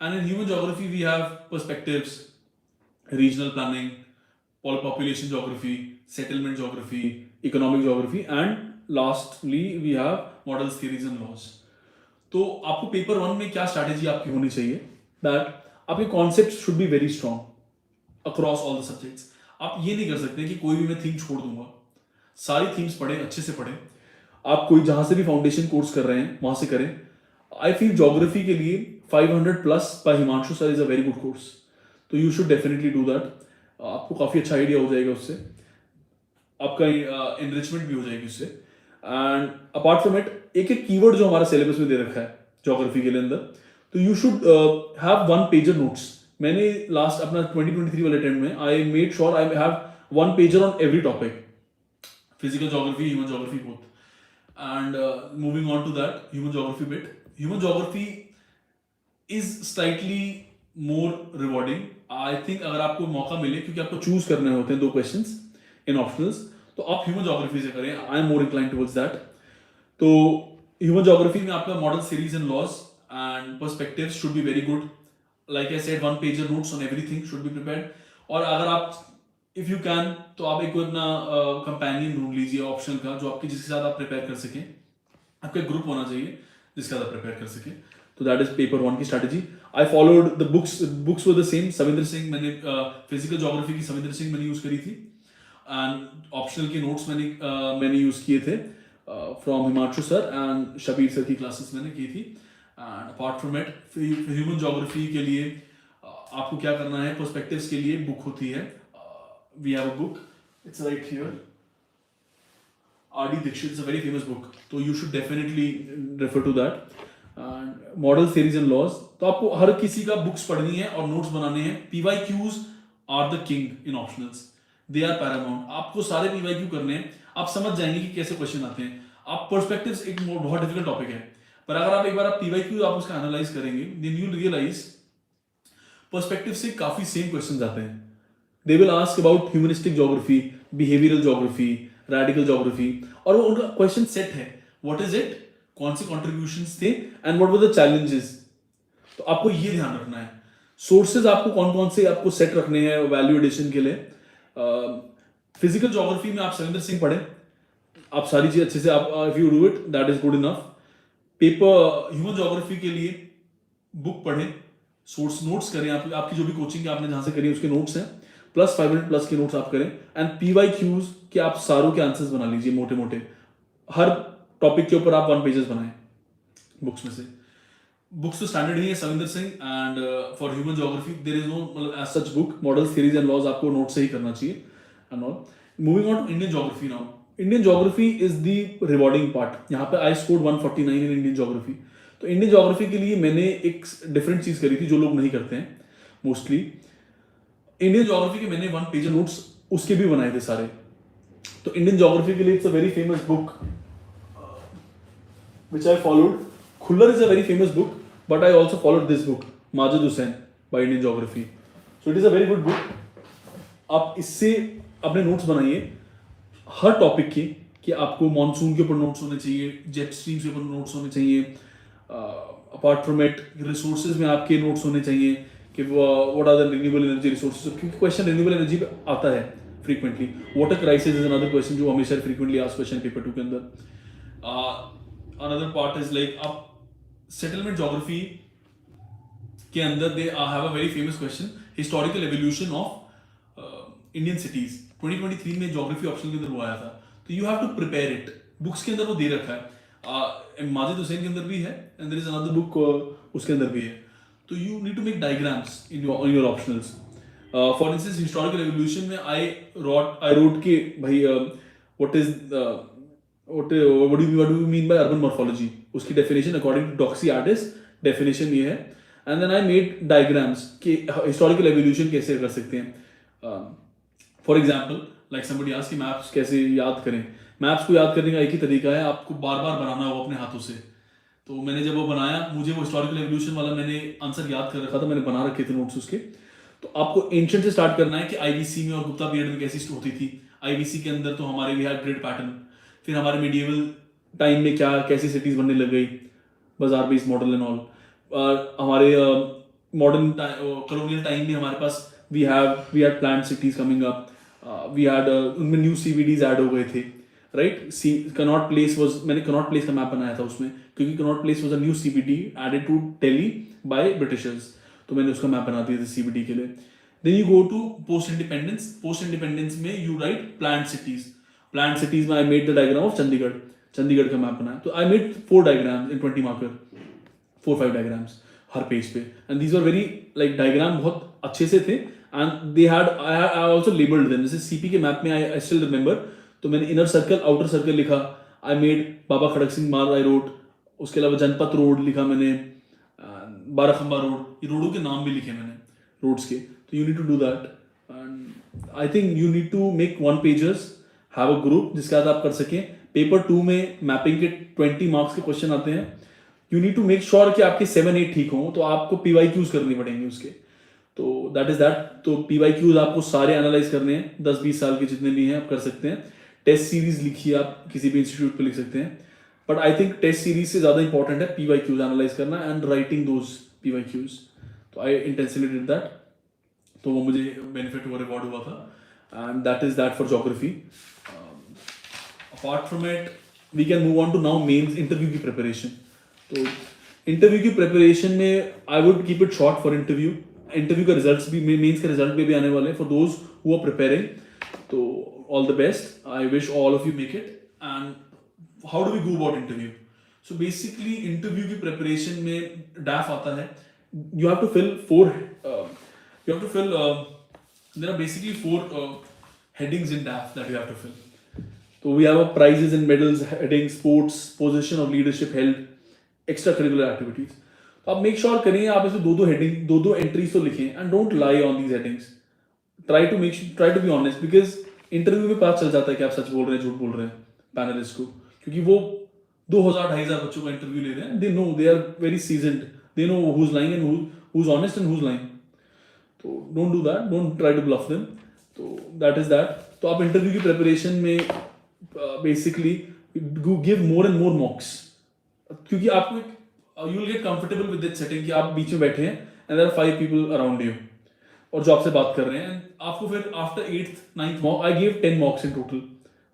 And in human geography we have perspectives, regional planning, population geography, settlement geography, economic geography, and lastly we have models, theories and laws. तो आपको paper 1 में क्या strategy आपकी होनी चाहिए, that आपके concept should be very strong across all the subjects. आप ये नहीं कर सकते कि कोई भी मैं थीम छोड़ दूंगा, सारी थीम्स पढ़ें, अच्छे से पढ़ें। आप कोई जहां से भी फाउंडेशन कोर्स कर रहे हैं वहां से करें। आई फील ज्योग्राफी के लिए 500+ by Himanshu sir is a very good course, तो you should definitely do that. आपको काफ़ी अच्छा आइडिया हो जाएगा उससे, आपका एनरिचमेंट भी हो जाएगी उससे। एंड अपार्ट फ्रॉम इट एक कीवर्ड जो हमारा सिलेबस में दे रखा है ज्योग्राफी के लिए अंदर, तो you should have 1 pager notes. मैंने लास्ट अपना 2023 वाले अटेम्प्ट में I made sure I have 1 pager on every topic, physical geography, human geography both. And moving on to that human geography bit, human geography is slightly more rewarding. I think अगर आपको मौका मिले, क्योंकि आपको choose करने होते हैं 2 questions in optionals, तो आप ह्यूमन ज्योग्राफी से करें. I am more inclined towards that. तो ह्यूमन ज्योग्राफी में आपका model series and laws and perspectives should be very good. Like I said, 1 pager notes on everything should be prepared. और अगर आप इफ यू कैन, तो आप एक अपना कंपेनियन ढूंढ लीजिए ऑप्शन का, जो आपके जिसके साथ आप प्रिपेयर कर सकें. आपका एक ग्रुप होना चाहिए जिसके साथ आप प्रिपेयर कर सकें. तो दैट इज पेपर 1 की strategy. I followed the books were the same. Savinder Singh, मैंने फिजिकल ज्योग्राफी की सविंदर सिंह मैंने यूज करी थी, एंड ऑप्शनल के नोट्स मैंने यूज किए थे from Himanshu sir and Shabir sir की क्लासेस मैंने की थी. And apart from it, human geography के लिए आपको क्या करना है, पर्सपेक्टिव्स के लिए बुक होती है. We have a book, it's right here. R.D. Dixit is a very famous book, तो you should definitely refer to that. And model series and laws, तो आपको हर किसी का बुक्स पढ़नी है और नोट्स बनाने हैं. PYQs are the king in optionals. They are paramount. आपको सारे PYQ करने हैं. आप समझ जाएंगे कि कैसे क्वेश्चन आते हैं. आप पर्सपेक्टिव्स एक बहुत डिफिकल्ट टॉपिक है, पर अगर आप एक बार PYQ आप उसका एनालाइज करेंगे, then you'll realize पर्सपेक्टिव से काफी सेम क्वेश्चंस आते हैं. They will ask about humanistic geography, behavioral geography, radical geography, और वो उनका क्वेश्चन सेट है. व्हाट इज इट, कौन से कॉन्ट्रीब्यूशंस थे, and what were the challenges. तो आपको ये ध्यान रखना है. सोर्सेज आपको कौन कौन से आपको सेट रखने हैं वैल्यू एडिशन के लिए. फिजिकल ज्योग्राफी में आप सविंदर सिंह पढ़ें, आप सारी चीज अच्छे से आप if you do it that is good enough. Paper human geography के लिए बुक पढ़ें, सोर्स नोट्स करें. आपकी जो भी कोचिंग आपने जहां से करी उसके नोट्स हैं, प्लस 500+ के नोट्स आप करें. एंड PYQs के आप सारों के आंसर्स बना लीजिए मोटे मोटे. हर टॉपिक के ऊपर आप 1 पेजेस बनाएं बुक्स में से. बुक्स तो स्टैंडर्ड ही है Savinder Singh, and for human geography there is no as such book. Model series and laws आपको नोट से ही करना चाहिए and all. Moving on to Indian geography now. Indian geography is the rewarding part. यहाँ पे I scored 149 in Indian geography. तो Indian geography के लिए मैंने एक डिफरेंट चीज करी थी जो लोग नहीं करते हैं मोस्टली. इंडियन ज्योग्राफी के मैंने 1 पेज नोट्स उसके भी बनाए थे सारे. तो इंडियन ज्योग्राफी के लिए it's a very famous book which I followed. Khuller is a very famous book, but I also followed this book, Majid Hussain by Indian Geography. So it is a very good book. आप इससे अपने notes बनाइए हर topic के, कि आपको monsoon के ऊपर notes होने चाहिए, जेट स्ट्रीम्स के ऊपर नोट्स होने चाहिए. अपार्ट फ्रॉम इट रिसोर्सेज में आपके नोट्स होने चाहिए कि what are the renewable energy resources, क्योंकि क्वेश्चन रिन्यूएबल एनर्जी पे आता है frequently. Water crisis is another question जो हमेशा फ्रीक्वेंटली आस्क्ड क्वेश्चन पेपर 2 के अंदर. Another part is like up settlement geography के अंदर they have a very famous question, historical evolution of Indian cities. 2023 में geography option के अंदर वो आया था. तो you have to prepare it. Books के अंदर वो दे रखा है. माजिद हुसैन के अंदर भी है, and there is another book उसके अंदर भी है. तो you need to make diagrams in your optionals. For instance, historical evolution में I wrote के भाई what do you mean by urban morphology, उसकी definition according to Doxy Ardis definition ये है. And then I made diagrams कि historical evolution कैसे कर सकते हैं. For example, like somebody asked कि maps कैसे याद करें. maps को याद करने का एक ही तरीका है, आपको बार बार बनाना होगा अपने हाथों से. तो मैंने जब वो बनाया, मुझे वो historical evolution वाला मैंने आंसर याद कर रखा था, मैंने बना रखे थे नोट्स उसके. तो आपको एंशिएंट से स्टार्ट करना है कि IBC में और गुप्ता पीरियड में कैसी होती थी. IBC के अंदर तो हमारे भी है ग्रिड पैटर्न. फिर हमारे मीडिएवल टाइम में क्या कैसी सिटीज बनने लग गई, बाजार बेस्ड मॉडल एंड ऑल. हमारे मॉडर्न कॉलोनियल टाइम में हमारे पास we had planned cities coming up. We had उनमें न्यू CBDs ऐड हो गए थे, राइट. कनॉट प्लेस वाज, मैंने कनॉट प्लेस का मैप बनाया था उसमें, क्योंकि Connaught Place was a new CBD added to Delhi by Britishers. तो मैंने उसका मैप बना दिया था CBD के लिए. Then you go to post independence. Post independence में you write planned cities. Planned cities में I made the diagram of Chandigarh का मैप बनाया. तो I made 4 diagrams in 20 marker, 4-5 diagrams हर पेज पे. And these are very like diagram बहुत अच्छे से थे. And they had I also labelled them. जैसे CP के मैप में आई स्टिल रिमेंबर, तो मैंने इनर सर्कल आउटर सर्कल लिखा. आई मेड बाबा खड़क सिंह मार्ग आई रोड. उसके अलावा जनपथ रोड लिखा मैंने, बाराखंबा रोड. ये रोडों के नाम भी लिखे मैंने रोड्स के. तो you need to do that. And I think you need to make 1 pagers, have a group जिसके साथ आप कर सकें. पेपर 2 में मैपिंग के 20 मार्क्स के क्वेश्चन आते हैं. You need to make sure कि आपके 7-8 ठीक हों, तो आपको PYQs करने पड़ेंगे उसके। तो दैट इज दैट। तो PYQs आपको सारे एनालाइज करने हैं, 10-20 साल के जितने भी हैं आप कर सकते हैं। टेस्ट सीरीज लिखिए, आप किसी भी इंस्टीट्यूट पे लिख सकते हैं, but I think test series से ज़्यादा इंपॉर्टेंट है PYQs एनालाइज करना एंड राइटिंग दोज PYQs। तो आई इंटेंशनली डिड दैट, तो वो मुझे बेनिफिट हुआ, रिवॉर्ड हुआ था, and that is that for geography. Apart from it we can move on to now mains interview की प्रिपरेशन। तो इंटरव्यू की प्रिपरेशन में I would keep it short for interview. Interview का रिजल्ट्स भी, मेंस के रिजल्ट भी आने वाले हैं for those who are preparing. तो all the best, I wish all of you make it. And how do we go about interview? So basically interview की preparation में डैफ आता है। You have to fill there are basically 4 headings in DAF that you have to fill. So we have a prizes and medals heading, sports, position of leadership held, extracurricular activities. तो आप make sure करें आप इसमें 2-2 heading, 2-2 entries तो लिखें, and don't lie on these headings. Try to be honest, because interview में पता चल जाता है कि आप सच बोल रहे हैं, झूठ बोल रहे हैं पैनलिस्ट को, क्योंकि वो 2000-2500 बच्चों का इंटरव्यू ले रहे हैं। They know, they are very seasoned, they know who's lying and who's honest and who's lying. तो don't do that, don't try to bluff them. तो दैट इज दैट। तो आप इंटरव्यू की प्रिपरेशन में basically give more and more mocks, क्योंकि आपको you will get comfortable with that setting कि आप बीच में बैठे हैं and there are 5 people around you और जो आपसे बात कर रहे हैं। आपको फिर after 8th-9th mock, I give 10 मॉक्स in total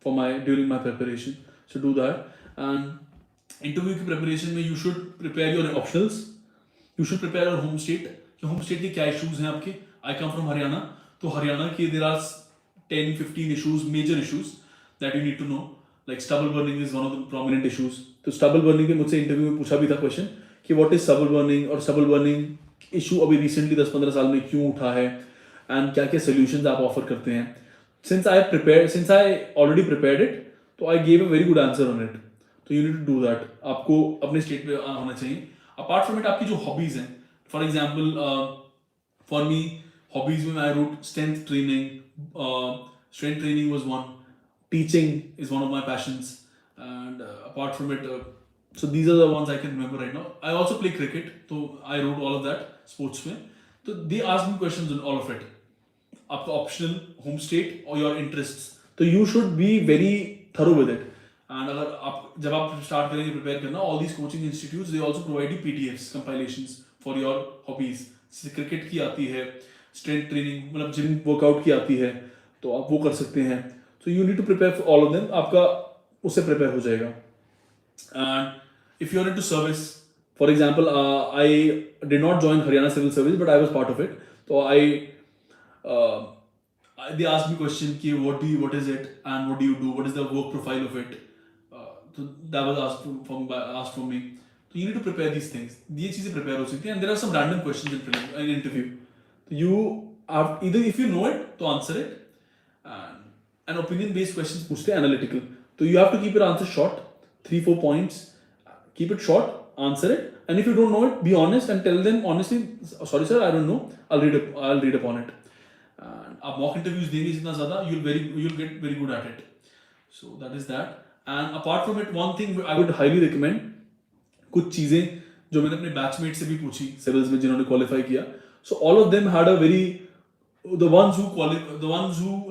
for my during my preparation. So do that. And interview की प्रिपरेशन में you should prepare your optionals, you should prepare your home state, कि होम स्टेट के क्या issues हैं आपके। आई come from Haryana, तो हरियाणा के there are 10-15 issues, major issues that you need to know. Like stubble burning is one of the prominent issues. तो stubble burning पे मुझसे इंटरव्यू में पूछा भी था क्वेश्चन कि व्हाट इज स्टबल बर्निंग, और स्टबल बर्निंग इशू अभी रिसेंटली 10-15 साल में क्यों उठा है, एंड क्या क्या सोल्यूशंस आप ऑफर करते हैं। Since I already prepared it, तो I gave a very good answer on it. तो you need to do that, आपको अपने स्टेट पे होना चाहिए। अपार्ट फ्रॉम इट आपकी जो हॉबीज हैं, for example for me hobbies में I wrote strength training was one, teaching is one of my passions, and apart from it, so these are the ones I can remember right now. I also play cricket, so I wrote all of that sports में। तो they ask me questions on all of it, आपका optional, home state or your interests, तो you should be very thorough with it। and अगर आप जब आप start करेंगे prepare करना, all these coaching institutes they also provide you PDFs, compilations for your hobbies। जैसे cricket की आती है, स्ट्रेंथ ट्रेनिंग मतलब जिम वर्कआउट की आती है, तो आप वो कर सकते हैं। So you need to prepare for all of them, आपका उससे प्रिपेयर हो जाएगा। And if you are into service, for example I did not join Haryana civil service but I was part of it. तो they asked me question कि what is it and what do you do, what is the work profile of it, so that was asked from me। So you need to prepare these things, ये चीजें prepare हो सकती हैं, and there are some random questions in interview, so you have either, if you know it तो answer it, and opinion based questions पूछते हैं analytical, तो you have to keep your answer short, 3-4 points, keep it short, answer it, and if you don't know it be honest and tell them honestly, sorry sir I don't know, I'll read upon it। आप mock interviews देंगे जितना ज्यादा, you'll get very good at it। So that is that। And apart from it, one thing I would highly recommend, कुछ चीजें जो मैंने अपने batchmate से भी पूछी सिविल्स में जिन्होंने क्वालिफाई किया, so all of them had a very, the ones who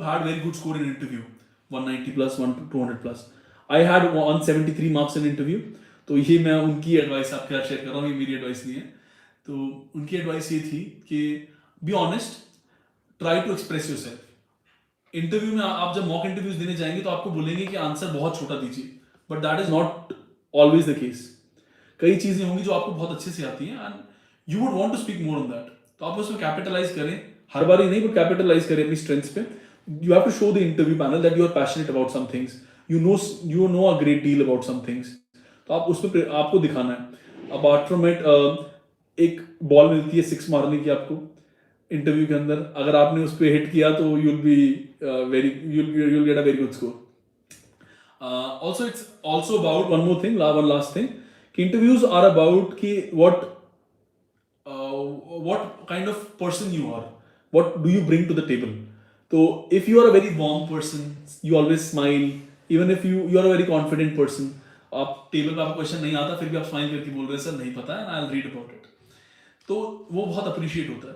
had very good score in interview, 190 plus, 200 plus, I had 173 marks in interview। तो ये मैं उनकी एडवाइस आपके साथ शेयर कर रहा हूँ, ये मेरी एडवाइस नहीं है। तो उनकी एडवाइस ये थी कि be honest, try to express yourself. Interview में आप जब मॉक इंटरव्यूज देने जाएंगे तो आपको बोलेंगे कि आंसर बहुत छोटा दीजिए, but that is not always the case. कई चीजें होंगी जो आपको बहुत अच्छे से आती हैं and you would want to speak more on that, तो आप उसमें कैपिटलाइज करें, हर बार ही नहीं बट कैपिटलाइज करें अपनी स्ट्रेंथ्स पे। You have to show the interview panel that you are passionate about some things, you know a great deal about some things, तो आप उसमें आपको दिखाना है। अपार्ट फ्रॉम इट, एक बॉल मिलती है 6 मारने की आपको इंटरव्यू के अंदर, अगर आपने उस पर हिट किया तो you'll get a very good score। Also it's also about one more thing, one last thing, कि interviews are about कि what kind of person you are, what do you bring to the table। तो if you are a very warm person, you always smile, even if you are a very confident person, आप table पे आपको question नहीं आता फिर भी आप smile करके बोल रहे हैं सर नहीं पता है, I will read about it, तो वो बहुत अप्रिशिएट होता है।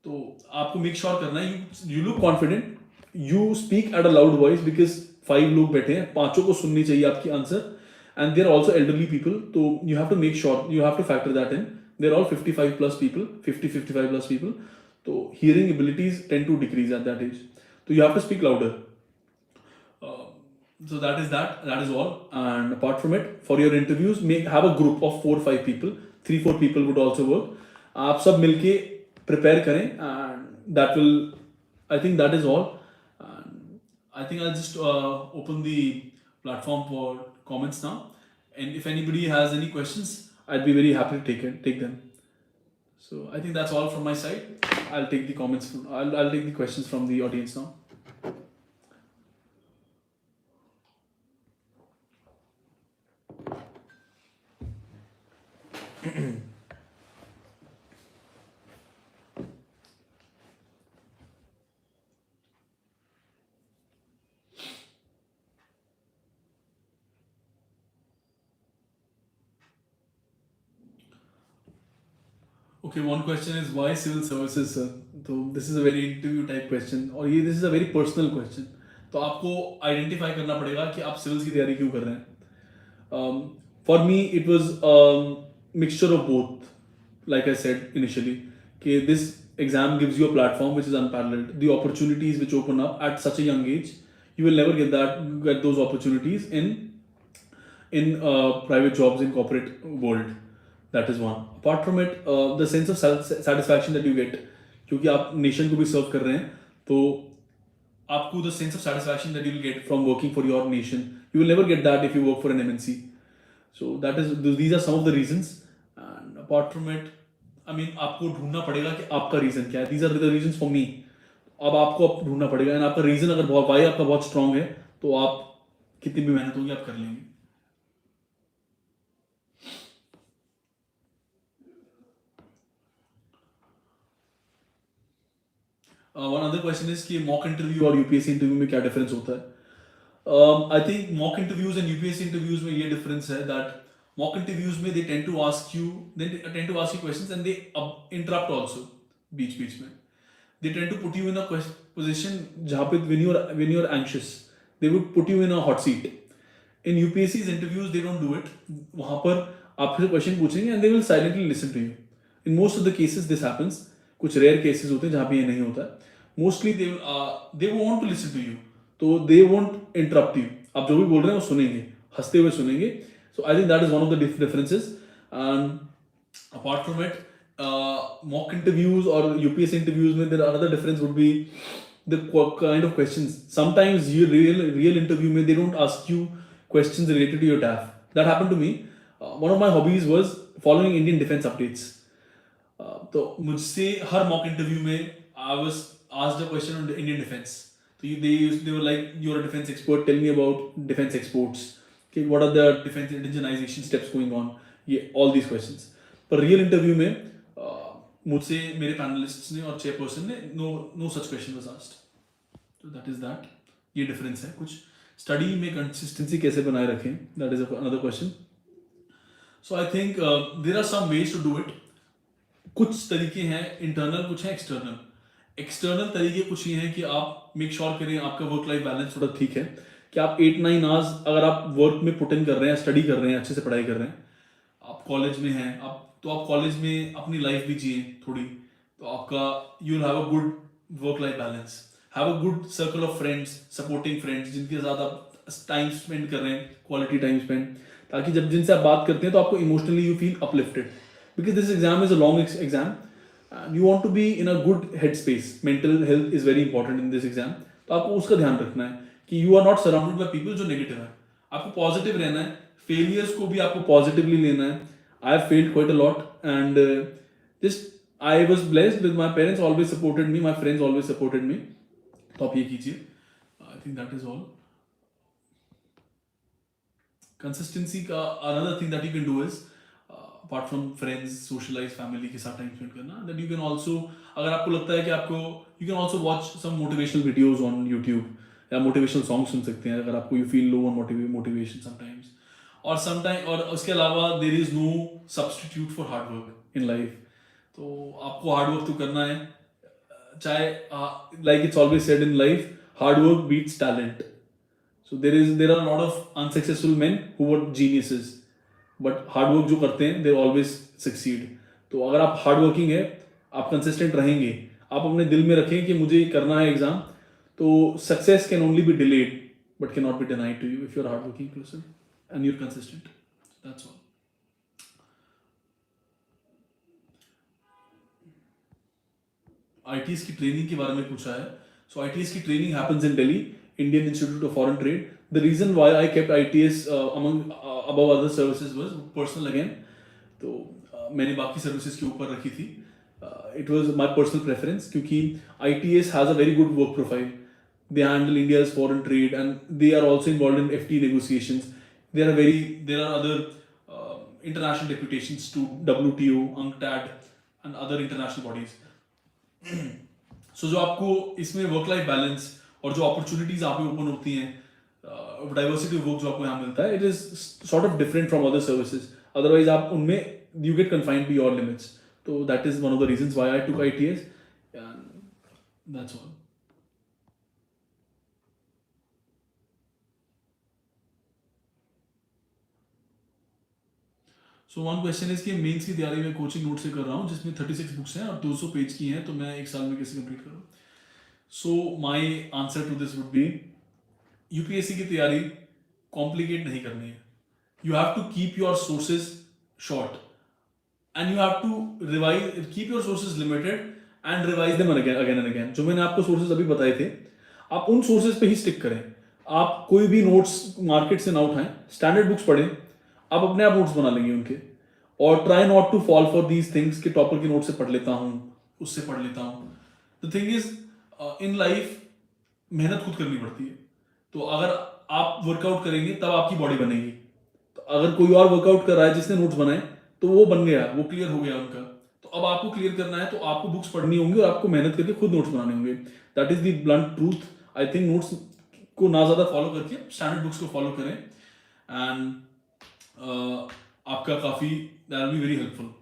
तो आपको मेक श्योर करना है you look confident, you speak at a loud voice, because 5 लोग बैठे हैं, 5 को सुननी चाहिए आपकी answer, and there also elderly people, तो you have to make sure, you have to factor that in, there all 55 plus people, 50-55 plus people, तो hearing abilities tend to decrease at that age, तो you have to speak louder. So that is all, and apart from it, for your interviews have a group of 4-5 people, 3-4 people would also work. आप सब मिलके prepare करें, and that will, I think that is all, and I think I'll just open the platform for comments now, and if anybody has any questions I'd be very happy to take them. So I think that's all from my side. I'll take the comments I'll take the questions from the audience now. Okay, one question is why civil services, sir? So this is a very interview type question, और ये this is a very personal question. तो आपको identify करना पड़ेगा कि आप civils की तैयारी क्यों कर रहे हैं. For me, it was a mixture of both. Like I said initially, कि this exam gives you a platform which is unparalleled. The opportunities which open up at such a young age, you will never get those opportunities in private jobs in corporate world. That is one. Apart from it, the sense of satisfaction that you get, क्योंकि आप nation को भी सर्व कर रहे हैं, तो आपको the sense of satisfaction that you will get from working for your nation, you will never get that if you work for an MNC. So these are some of the reasons. And apart from it, I mean, आपको ढूंढना पड़ेगा कि आपका reason क्या है. These are the reasons for me. अब आपको ढूंढना पड़ेगा, and आपका रीजन अगर वाई आपका बहुत स्ट्रांग है, तो आप कितनी भी मेहनत होगी आप कर लेंगे. One other question is कि mock interview और UPSC interview में क्या difference होता है? I think mock interviews and UPSC interviews में ये difference है that mock interviews में they tend to ask you questions and they interrupt also बीच में. They tend to put you in a position जहाँ पे when you're anxious, they would put you in a hot seat. In UPSC's interviews they don't do it. वहाँ पर आपसे question पूछेंगे and they will silently listen to you. In most of the cases this happens. कुछ rare cases होते हैं जहाँ पे ये नहीं होता है. Mostly they will want to listen to you, तो they won't interrupt you. आप जो भी बोल रहे हैं वो सुनेंगे, हंसते हुए सुनेंगे. So I think that is one of the differences. And apart from it, mock interviews or UPSC interviews में there another difference would be the kind of questions. Sometimes real interview में they don't ask you questions related to your TAF. That happened to me. One of my hobbies was following Indian defense updates. तो मुझसे हर mock interview में I was asked a question on the Indian defense. So they were like, you're a defense expert, tell me about defense exports. Okay, what are the defense indigenization steps going on? ये all these questions. पर real interview में मुझसे मेरे panellists ने और chairperson ने no such question was asked. So that is that. ये difference है कुछ. Study में consistency कैसे बनाए रखें? That is another question. So I think there are some ways to do it. कुछ तरीके हैं इंटरनल, कुछ हैं एक्सटर्नल. एक्सटर्नल तरीके कुछ ये हैं कि आप मेक श्योर करें आपका वर्क लाइफ बैलेंस थोड़ा ठीक है, कि आप 8-9 आवर्स अगर आप वर्क में पुट इन कर रहे हैं, स्टडी कर रहे हैं, अच्छे से पढ़ाई कर रहे हैं, आप कॉलेज में हैं, आप कॉलेज में अपनी लाइफ भी जिए थोड़ी, तो आपका you will have a good work life balance, have a good circle of friends, supporting friends जिनके साथ आप टाइम स्पेंड कर रहे हैं, क्वालिटी टाइम स्पेंड, ताकि जब जिनसे आप बात करते हैं तो आपको emotionally you feel uplifted. Because this exam is a long exam, you want to be in a good headspace. Mental health is very important in this exam. तो आपको उसका ध्यान रखना है कि you are not surrounded by people जो negative है. आपको positive रहना है. Failures को भी आपको positively लेना है. I have failed quite a lot, and just I was blessed with my parents always supported me, my friends always supported me. तो आप ये कीजिए. I think that is all. Consistency का another thing that you can do is apart from friends, socialize, family के साथ time spend करना, that you can also, अगर आपको लगता है कि आपको, you can also watch some motivational videos on YouTube, या motivational songs सुन सकते हैं अगर आपको you feel low on motivation sometimes, और समटाइम और उसके अलावा there is no substitute for hard work in life. तो आपको हार्ड वर्क तो करना है, चाहे like it's always said in life, hard work beats talent. So there are a lot of unsuccessful men who were geniuses, but hard work जो करते हैं they always succeed. तो अगर आप हार्ड वर्किंग है, आप कंसिस्टेंट रहेंगे, आप अपने दिल में रखें कि मुझे करना है एग्जाम, तो success can only be delayed but can not be denied to you if you are hard working person and you are consistent. That's all. ITS की ट्रेनिंग के बारे में पूछा है. सो ITS की training happens in Delhi, Indian Institute of Foreign Trade. The reason why I kept ITS among above other services was personal again. तो मैंने बाकी सर्विसेज के ऊपर रखी थी. It was my personal preference क्योंकि ITS has a very good work profile. They handle India's foreign trade and they are also involved in FTA negotiations. There are other international deputations to WTO, UNCTAD and other international bodies. So जो आपको इसमें work life balance और जो opportunities आप में open होती हैं, diversity of work जो आपको यहाँ मिलता है, it is sort of different from other services. Otherwise आप उनमें you get confined to your limits. तो that is one of the reasons why I took ITS and that's all. So one question is कि mains की तैयारी में coaching note से कर रहा हूँ जिसमें 36 बुक्स हैं और 200 पेज की हैं, तो मैं एक साल में कैसे कंप्लीट करूँ. So my answer to this would be, UPSC की तैयारी कॉम्प्लिकेट नहीं करनी है. You have to keep your sources short and you have to revise, keep your sources limited and revise them again and again. जो मैंने आपको sources अभी बताए थे, आप उन सोर्सेज पे ही स्टिक करें. आप कोई भी नोट्स मार्केट से ना उठाएं, स्टैंडर्ड बुक्स पढ़ें, आप अपने आप नोट्स बना लेंगे उनके. और try not to fall for these things कि टॉपर के नोट से पढ़ लेता हूँ, उससे पढ़ लेता हूँ. The thing is in life मेहनत खुद करनी पड़ती है. तो अगर आप वर्कआउट करेंगे तब आपकी बॉडी बनेगी. तो अगर कोई और वर्कआउट कर रहा है जिसने नोट्स बनाए, तो वो बन गया, वो क्लियर हो गया उनका. तो अब आपको क्लियर करना है, तो आपको बुक्स पढ़नी होंगी और आपको मेहनत करके खुद नोट्स बनाने होंगे. That is the blunt truth. I think notes को ना ज्यादा फॉलो करके स्टैंडर्ड बुक्स को फॉलो करें एंड आपका काफी that will be very helpful.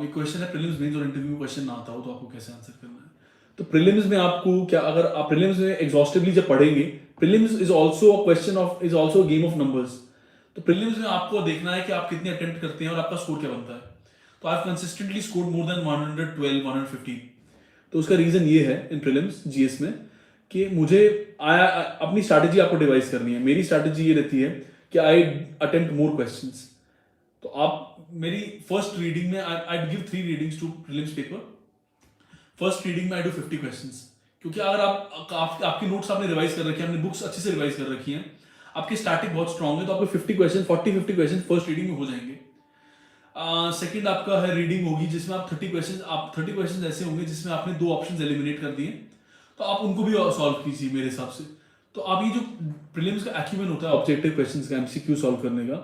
एक क्वेश्चन है, प्रीलिम्स मेंस और इंटरव्यू क्वेश्चन ना आता हो तो आपको कैसे आंसर करना है. तो प्रीलिम्स में आपको क्या, अगर आप प्रीलिम्स में एग्जॉस्टिवली जब पढ़ेंगे, prelims is also a question of, is also a game of numbers. तो प्रीलिम्स में आपको देखना है कि आप कितने अटेम्प्ट करते हैं और आपका स्कोर क्या बनता है. तो I have consistently scored more than 112 115. तो उसका रीजन ये है इन प्रीलिम्स जीएस में कि मुझे अपनी स्ट्रैटेजी आपको डिवाइस करनी है. मेरी स्ट्रैटेजी ये रहती है कि आई अटेम्प्ट मोर क्वेश्चंस. तो आप मेरी फर्स्ट रीडिंग में I give 3 readings to prelims paper. First reading में आई डू 50 क्वेश्चंस, क्योंकि अगर आपके नोट्स आपने रिवाइज कर रखे हैं, आपने बुक्स अच्छे से रिवाइज कर रखी हैं, आपकी स्टैटिक बहुत स्ट्रांग है, तो आपके 50 क्वेश्चन 40-50 क्वेश्चन फर्स्ट रीडिंग में हो जाएंगे. सेकंड आपका है रीडिंग होगी जिसमें आप 30 क्वेश्चन ऐसे होंगे जिसमें आपने 2 ऑप्शन एलिमिनेट कर दिए, तो आप उनको भी सॉल्व कीजिए मेरे हिसाब से. तो आप ये जो प्रीलिम्स का एक्यूमेन होता है ऑब्जेक्टिव क्वेश्चंस का, एमसीक्यू सॉल्व करने का,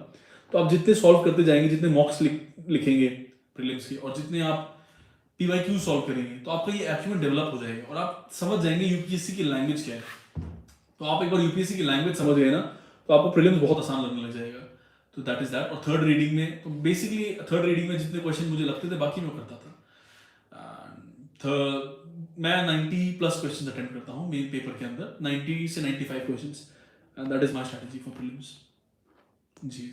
तो आप जितने सॉल्व करते जाएंगे, जितने मॉक्स लिखेंगे प्रीलिम्स के, और जितने आप पीवाईक्यू सॉल्व करेंगे, तो आपका ये एक्यूमेन डेवलप हो जाएगा और आप समझ जाएंगे यूपीएससी की लैंग्वेज क्या है. तो आप एक बार यूपीएससी की लैंग्वेज समझ गए ना, तो आपको प्रीलिम्स बहुत आसान लगने लग जाएगा. तो दैट इज दैट. और थर्ड रीडिंग में, तो बेसिकली थर्ड रीडिंग में जितने क्वेश्चन मुझे लगते थे बाकी मैं करता था. मैं 90+ क्वेश्चन अटेम्प्ट करता हूँ मेन पेपर के अंदर, 90 से 95 questions, and that is my strategy for prelims. जी.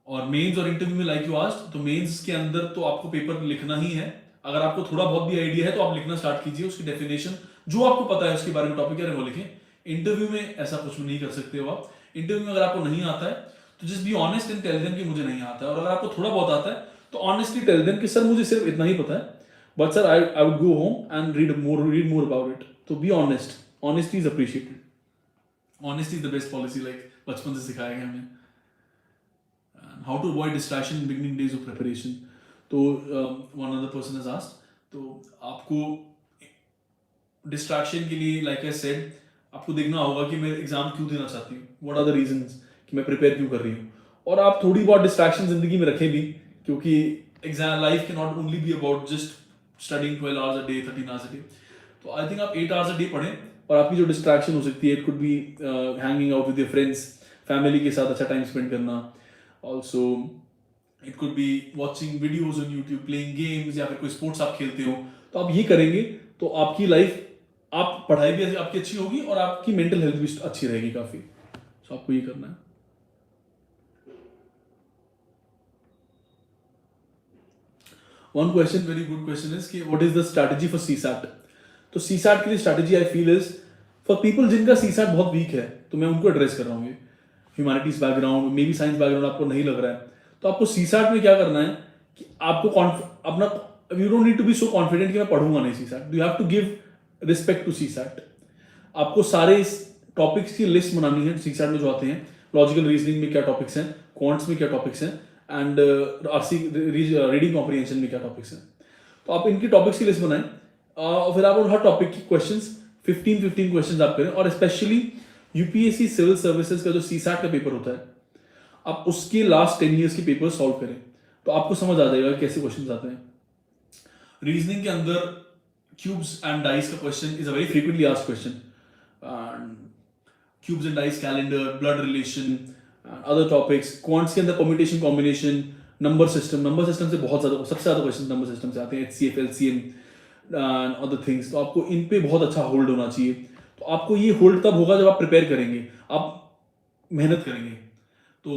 और मेंस और इंटरव्यू में लाइक यू आस्क्ड, तो मेंस के अंदर तो आपको पेपर लिखना ही है. अगर आपको थोड़ा बहुत भी आइडिया है तो आप लिखना स्टार्ट कीजिए, उसकी डेफिनेशन जो आपको पता है उसके बारे में टॉपिक क्या है वो लिखें. इंटरव्यू में ऐसा कुछ नहीं कर सकते हो आप. इंटरव्यू में अगर आपको नहीं आता है तो just be honest and tell them कि मुझे नहीं आता है. और अगर आपको थोड़ा बहुत आता है तो ऑनेस्टली टेल देम कि सर मुझे सिर्फ इतना ही पता है, but sir I would go home and read more about it. तो be honest. Honesty is appreciated. Honesty is the best policy, like बचपन से सिखाया गया हमें. How to avoid distraction in beginning days of preparation. तो one other person has asked, तो आपको distraction के लिए like I said, आपको देखना होगा कि मैं एग्जाम क्यों देना चाहती हूँ, what are the reasons कि मैं प्रिपेयर क्यों कर रही हूँ. और आप थोड़ी बहुत distraction जिंदगी में रखें भी, क्योंकि exam life can not only be about just studying 12 hours a day, 13 hours a day. तो I think आप 8 hours a day पढ़ें, और आपकी जो distraction हो सकती है, it could be hanging out with your friends, family के साथ अच्छा time spend करना, also it could be watching videos on YouTube, playing games, या फिर कोई sports आप खेलते हो, तो आप ये करेंगे तो आपकी life, आप पढ़ाई भी आपकी अच्छी होगी और आपकी mental health भी अच्छी रहेगी काफ़ी. So आपको ये करना है. One question, very good question is कि what is the strategy for CSAT? तो CSAT के लिए strategy I feel is for people जिनका CSAT बहुत weak है, तो मैं उनको address कर रहा हूँ. Humanities background, may be science background आपको नहीं लग रहा है, तो आपको सीसैट में क्या करना है कि आपको अपना, you don't need to be so confident कि मैं पढ़ूंगा नहीं CSAT. You have to give respect to CSAT. आपको सारे टॉपिक्स की लिस्ट बनानी है सीसैट में जो आते हैं. लॉजिकल रीजनिंग में क्या टॉपिक्स हैं, क्वांट्स में क्या टॉपिक्स हैं, एंड आरसी रीडिंग कॉम्प्रिहेंशन में क्या टॉपिक्स हैं. तो आप इनकी टॉपिक्स की लिस्ट बनाएं, और फिर आप हर टॉपिक की क्वेश्चंस 15 क्वेश्चंस आप करें. और स्पेशली यूपीएससी सिविल सर्विसेज का जो सीसैट का पेपर होता है, आप उसके लास्ट 10 ईयर्स के पेपर सॉल्व करें, तो आपको समझ आ जाएगा कैसे क्वेश्चंस आते हैं. रीजनिंग के अंदर क्यूब्स एंड डाइस का question is a very frequently asked question. Cubes and dice calendar, blood relation, other topics. Quants के अंदर परम्यूटेशन कॉम्बिनेशन, नंबर सिस्टम से बहुत ज्यादा, सबसे ज्यादा क्वेश्चन नंबर सिस्टम से आते हैं. HCF, LCM and other things. तो आपको इन पे बहुत अच्छा होल्ड होना चाहिए. तो आपको ये होल्ड तब होगा जब आप प्रिपेयर करेंगे, आप मेहनत करेंगे. तो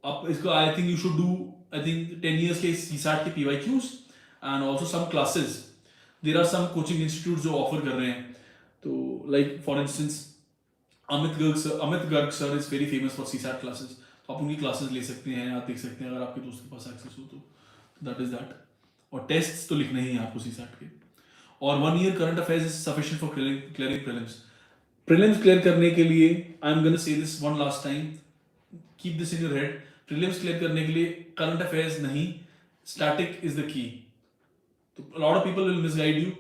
आप इसको, I think you should do, I think 10 years के सीसैट के PYQs and also some classes. There are some coaching institute जो ऑफर कर रहे हैं. तो like for instance Amit Garg sir is very famous for CSAT classes. तो आप उनकी क्लासेस ले सकते हैं, आप देख सकते हैं अगर आपके दोस्त के पास एक्सेस हो तो. That is that. और टेस्ट्स तो लिखने ही हैं आपको सीसैट के. और 1 year current affairs is sufficient for clearing prelims. Prelims clear करने के लिए, I am gonna say this one last time, keep this in your head. Prelims clear करने के लिए करंट अफेयर्स नहीं, स्टैटिक इज द की. तो lot of people will misguide you,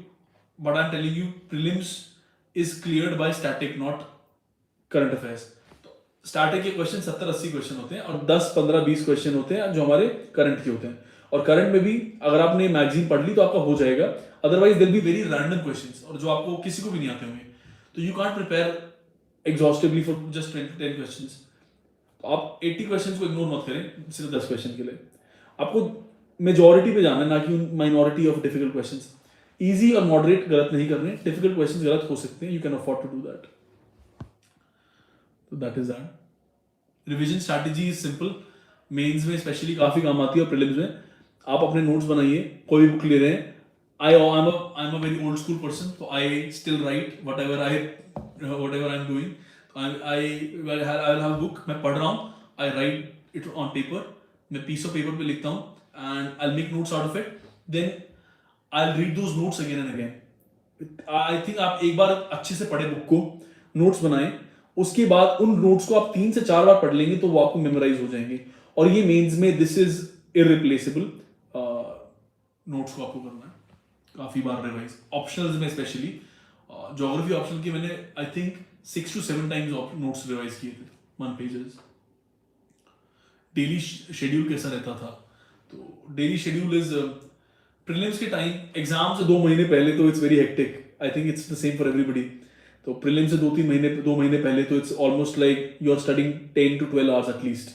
but I am telling you prelims is cleared by static, not current affairs. तो static के question 70-80 question होते हैं, और 10-15-20 क्वेश्चन होते हैं जो हमारे करंट के होते हैं. और करंट में भी अगर आपने मैगजीन पढ़ ली तो आपका हो जाएगा, otherwise there be very random questions, और जो आपको किसी को भी नहीं आते होंगे. तो you can't prepare exhaustively for just 10 questions. तो आप 80 क्वेश्चंस को इग्नोर मत करें सिर्फ 10 क्वेश्चन के लिए. आपको मेजॉरिटी पे जाना है, ना कि minority of difficult questions. Easy और मॉडरेट गलत नहीं करने, डिफिकल्ट क्वेश्चंस गलत हो सकते हैं, you can afford to do that. तो that is that. Revision strategy is simple. Mains में स्पेशली काफी काम आती है, और प्रीलिम्स में आप अपने नोट्स बनाइए, कोई भी बुक ले रहे हैं. I'm a very old school person, so I still write whatever I'm doing. I will have a book, मैं पढ़ रहा हूँ, I write it on paper, मैं piece of paper पे लिखता हूँ, and I'll make notes out of it. Then I'll read those notes again and again. I think आप एक बार अच्छे से पढ़े बुक को, नोट्स बनाएं, उसके बाद उन नोट्स को आप 3 से 4 बार पढ़ लेंगे तो वो आपको मेमोराइज हो जाएंगे. और ये मेंस में दिस इज इररिप्लेसेबल. नोट्स को आपको करना है काफी बार रिवाइज. ऑप्शनल्स में स्पेशली ज्योग्राफी ऑप्शनल के मैंने I think 6 to 7 times notes revise किए थे, 1 pages. डेली शेड्यूल कैसा रहता था? तो डेली शेड्यूल इज प्रीलिम्स के टाइम, एग्जाम से 2 महीने पहले तो it's very hectic. I think it's the same for everybody. तो प्रीलिम्स से 2 महीने पहले तो it's almost like you are studying 10 to 12 hours at least.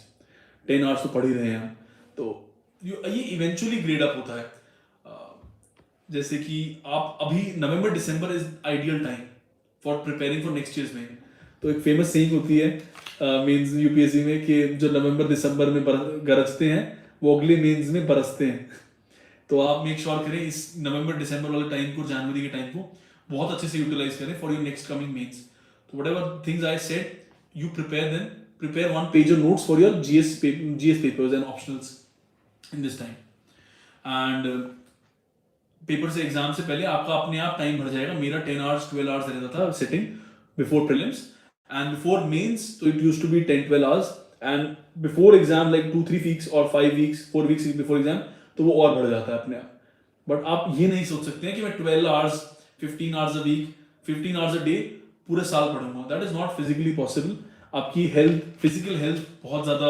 10 hours तो पढ़ ही रहे हैं. तो ये इवेंचुअली ग्रेड अप होता है. जैसे कि आप अभी नवंबर-दिसंबर is ideal time for preparing for next years में. तो एक फेमस सेइंग होती है मेंस यूपीएससी में कि जो नवंबर-दिसंबर में गरजते हैं वो अगले मेंस में बरसते हैं. तो आप मेक श्योर करें इस नवंबर-दिसंबर वाले टाइम को, जनवरी के टाइम को बहुत अच्छे से यूटिलाइज करें for your next coming mains. तो whatever things I said, you prepare 1 page of notes for your GS papers and optionals in this time. And paper से एग्जाम से पहले आपका अपने आप टाइम भर जाएगा. मेरा 10 hours 12 hours रहता था sitting before prelims, and before mains तो it used to be 10-12 hours, and before exam like 2-3 weeks और 5 weeks 4 weeks बिफोर एग्जाम तो वो और बढ़ जाता है अपने आप. बट आप ये नहीं सोच सकते हैं कि मैं 12 hours 15 hours a week 15 hours a day पूरे साल पढ़ूंगा. That is not physically possible. आपकी हेल्थ, फिजिकल हेल्थ बहुत ज्यादा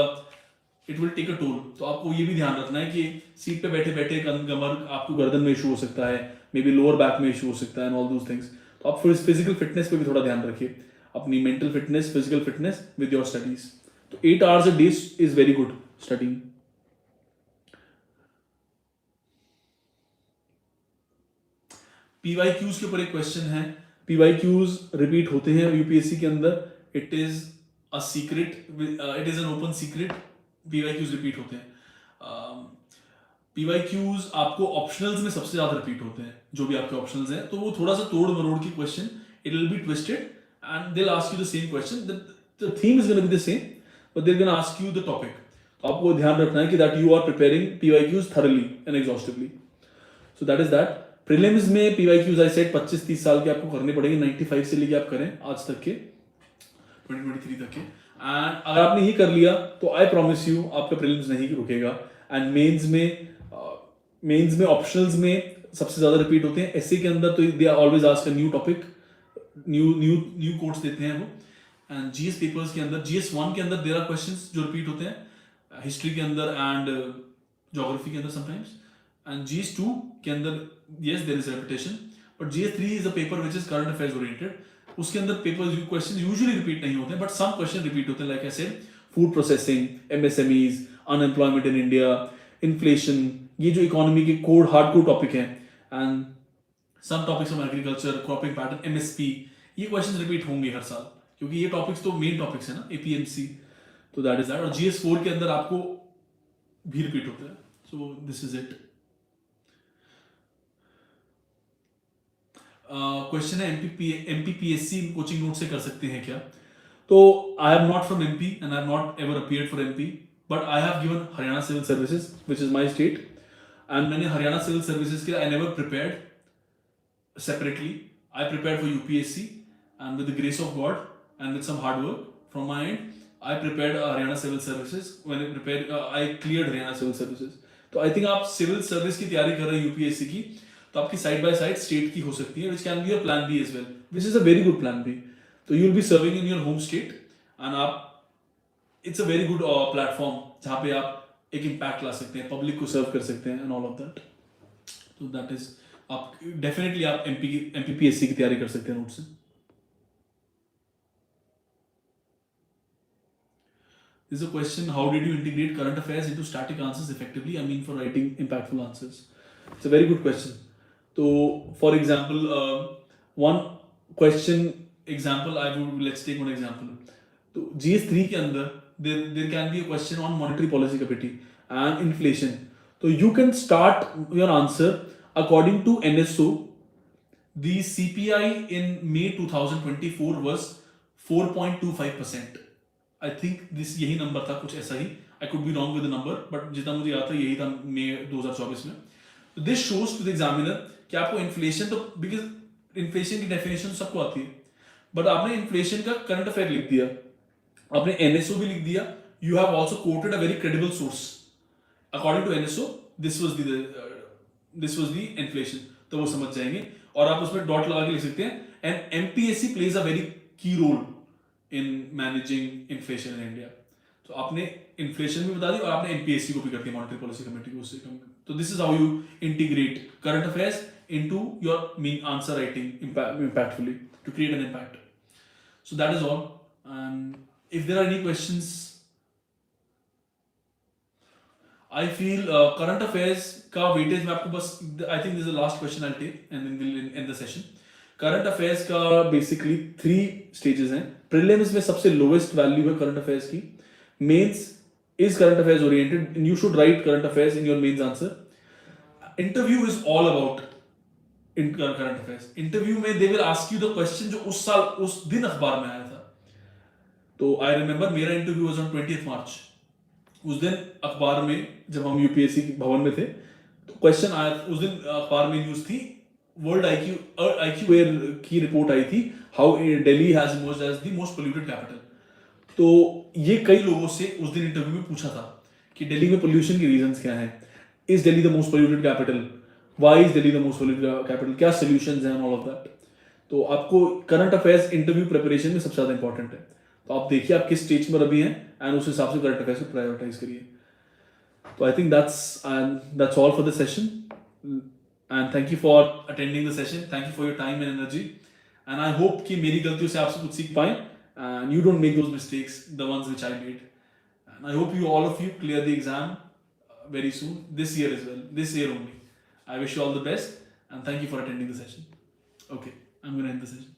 it will take a toll. तो आपको ये भी ध्यान रखना है कि सीट पे बैठे बैठे कमर आपको गर्दन में इशू हो सकता है, मे बी लोअर बैक में इशू हो सकता है एंड ऑल दोज थिंग्स। तो आप फिजिकल फिटनेस पे भी थोड़ा ध्यान रखिए, अपनी mental fitness, physical fitness with your studies. तो 8 hours a day is very good studying. PYQs के ऊपर एक क्वेश्चन है, पीवाईक्यूज रिपीट होते हैं यूपीएससी के अंदर, it is a secret, it is an open secret, PYQs repeat होते हैं। पीवाईक्यूज आपको ऑप्शनल्स में सबसे ज्यादा रिपीट होते हैं, जो भी आपके ऑप्शनल्स हैं, तो वो थोड़ा सा तोड़ मरोड़ के question, it will be twisted and they will ask you the same question, the theme is gonna be the same but they will ask you the topic. तो आपको ध्यान रखना है कि that you are preparing PYQs thoroughly and exhaustively. So that is that. Prelims में PYQs I said 25-30 साल के आपको करने पड़ेंगे, 95 से लेके आप करें आज तक के 2023 तक के। एंड अगर आपने ये कर लिया तो आई प्रॉमिस यू आपका प्रीलिम्स नहीं रुकेगा। एंड मेंस में ऑप्शनल्स में सबसे ज्यादा रिपीट होते हैं। एसए के अंदर तो they are always ask a new topic, new codes देते हैं वो। एंड जीएस पेपर्स के अंदर, जीएस 1 के अंदर देयर आर क्वेश्चंस जो रिपीट होते हैं, हिस्ट्री के अंदर एंड ज्योग्राफी के अंदर समटाइम्स। एंड जीएस 2 के अंदर yes there is repetition, but GS3 is a paper which is current affairs oriented, उसके अंदर पेपर क्वेश्चन यूजुअली रिपीट नहीं होते हैं, बट सम क्वेश्चन रिपीट होते हैं, like I said food processing, MSMEs, unemployment in India, inflation, ये जो economy के कोर हार्डकोर टॉपिक हैं, and some topics of agriculture, cropping pattern, MSP, ये क्वेश्चन रिपीट होंगे हर साल, क्योंकि ये टॉपिक्स तो मेन टॉपिक्स है ना, एपीएमसी। तो दैट इज दैट। और GS4 के अंदर आपको भी रिपीट होता है। So this is it. Question है एमपीपीएससी कोचिंग नोट से कर सकते हैं क्या? तो I am not from MP and I have not ever appeared for MP, but I have given Haryana civil services which is my state, and मैंने Haryana civil services के लिए I never prepared separately, I prepared for UPSC and with the grace of God and with some hard work from my and I prepared Haryana civil services, when I prepared I cleared Haryana civil services. तो I think आप civil service की तैयारी कर रहे हैं UPSC की, तो आपकी साइड बाय साइड स्टेट की हो सकती है, which can be a plan B as well, which is a very good plan B. तो you will be serving in your home state and आप, it's a very good platform जहां पे आप एक इम्पैक्ट ला सकते हैं, पब्लिक को सर्व कर सकते हैं एंड ऑल ऑफ दैट। तो दैट इज, आप डेफिनेटली आप एमपीपीएससी की तैयारी कर सकते हैं नोट से। This is a question, how did you integrate current affairs into static answers effectively? I mean, for writing impactful answers. It's a very good question. So, for example, one question example, let's take one example. So, GS3 के अंदर there can be a question on monetary policy committee and inflation. So, you can start your answer according to NSO. The CPI in May 2024 was 4.25%. I think this यही नंबर था, कुछ ऐसा ही, I could be wrong with the number, but जितना मुझे याद था यही था मई 2024 में। This shows to the examiner कि आपको इन्फ्लेशन, तो बिकॉज इन्फ्लेशन की डेफिनेशन सबको आती है, बट आपने इन्फ्लेशन का करंट अफेयर लिख दिया, आपने एनएसओ भी लिख दिया, you have also quoted a very credible source, according to NSO this was the inflation, तो वो समझ जाएंगे और आप उसमें डॉट लगा के लिख सकते हैं। And MPSC plays a very की role in managing inflation in India. तो आपने इन्फ्लेशन भी बता दी और आपने एमपीएससी को भी कर दिया, मॉनेटरी पॉलिसी कमेटी को उससे कम। तो this is how you integrate current affairs into your main answer writing impactfully to create an impact. So that is all. And if there are any questions, I feel current affairs का weightage मैं आपको बस, I think this is the last question I'll take and then we'll end the session. Current affairs का basically 3 stages हैं। Prelims में सबसे lowest value है current affairs की, mains is current affairs oriented and you should write current affairs in your mains answer. Interview is all about in current affairs. Interview में they will ask you the question जो उस साल उस दिन अखबार में आया था। तो आई रिमेंबर मेरा इंटरव्यू वाज ऑन 20 मार्च। उस दिन अखबार में जब हम यूपीएससी भवन में थे तो क्वेश्चन आया, उस दिन अखबार में न्यूज थी, वर्ल्ड आईक्यू की रिपोर्ट आई थी, how Delhi has emerged as the most polluted capital. तो ये कई लोगों से उस दिन इंटरव्यू में पूछा था कि दिल्ली में पोल्यूशन के रीजंस क्या हैं, is Delhi the most polluted capital, why is Delhi the most polluted capital, क्या सॉल्यूशंस हैं, ऑल ऑफ दैट। तो आपको करंट अफेयर्स इंटरव्यू प्रिपरेशन में सबसे ज्यादा इंपॉर्टेंट है। तो आप देखिए आप किस स्टेज पर अभी हैं एंड उस हिसाब से करंट अफेयर्स को प्रायोरिटाइज करिए। So I think that's all for the session. And thank you for attending the session. Thank you for your time and energy. And I hope कि मेरी गलतियों से आपसे कुछ सीख पाए and you don't make those mistakes, the ones which I made. And I hope all of you clear the exam very soon, this year as well, this year only. I wish you all the best and thank you for attending the session. Okay, I'm going to end the session.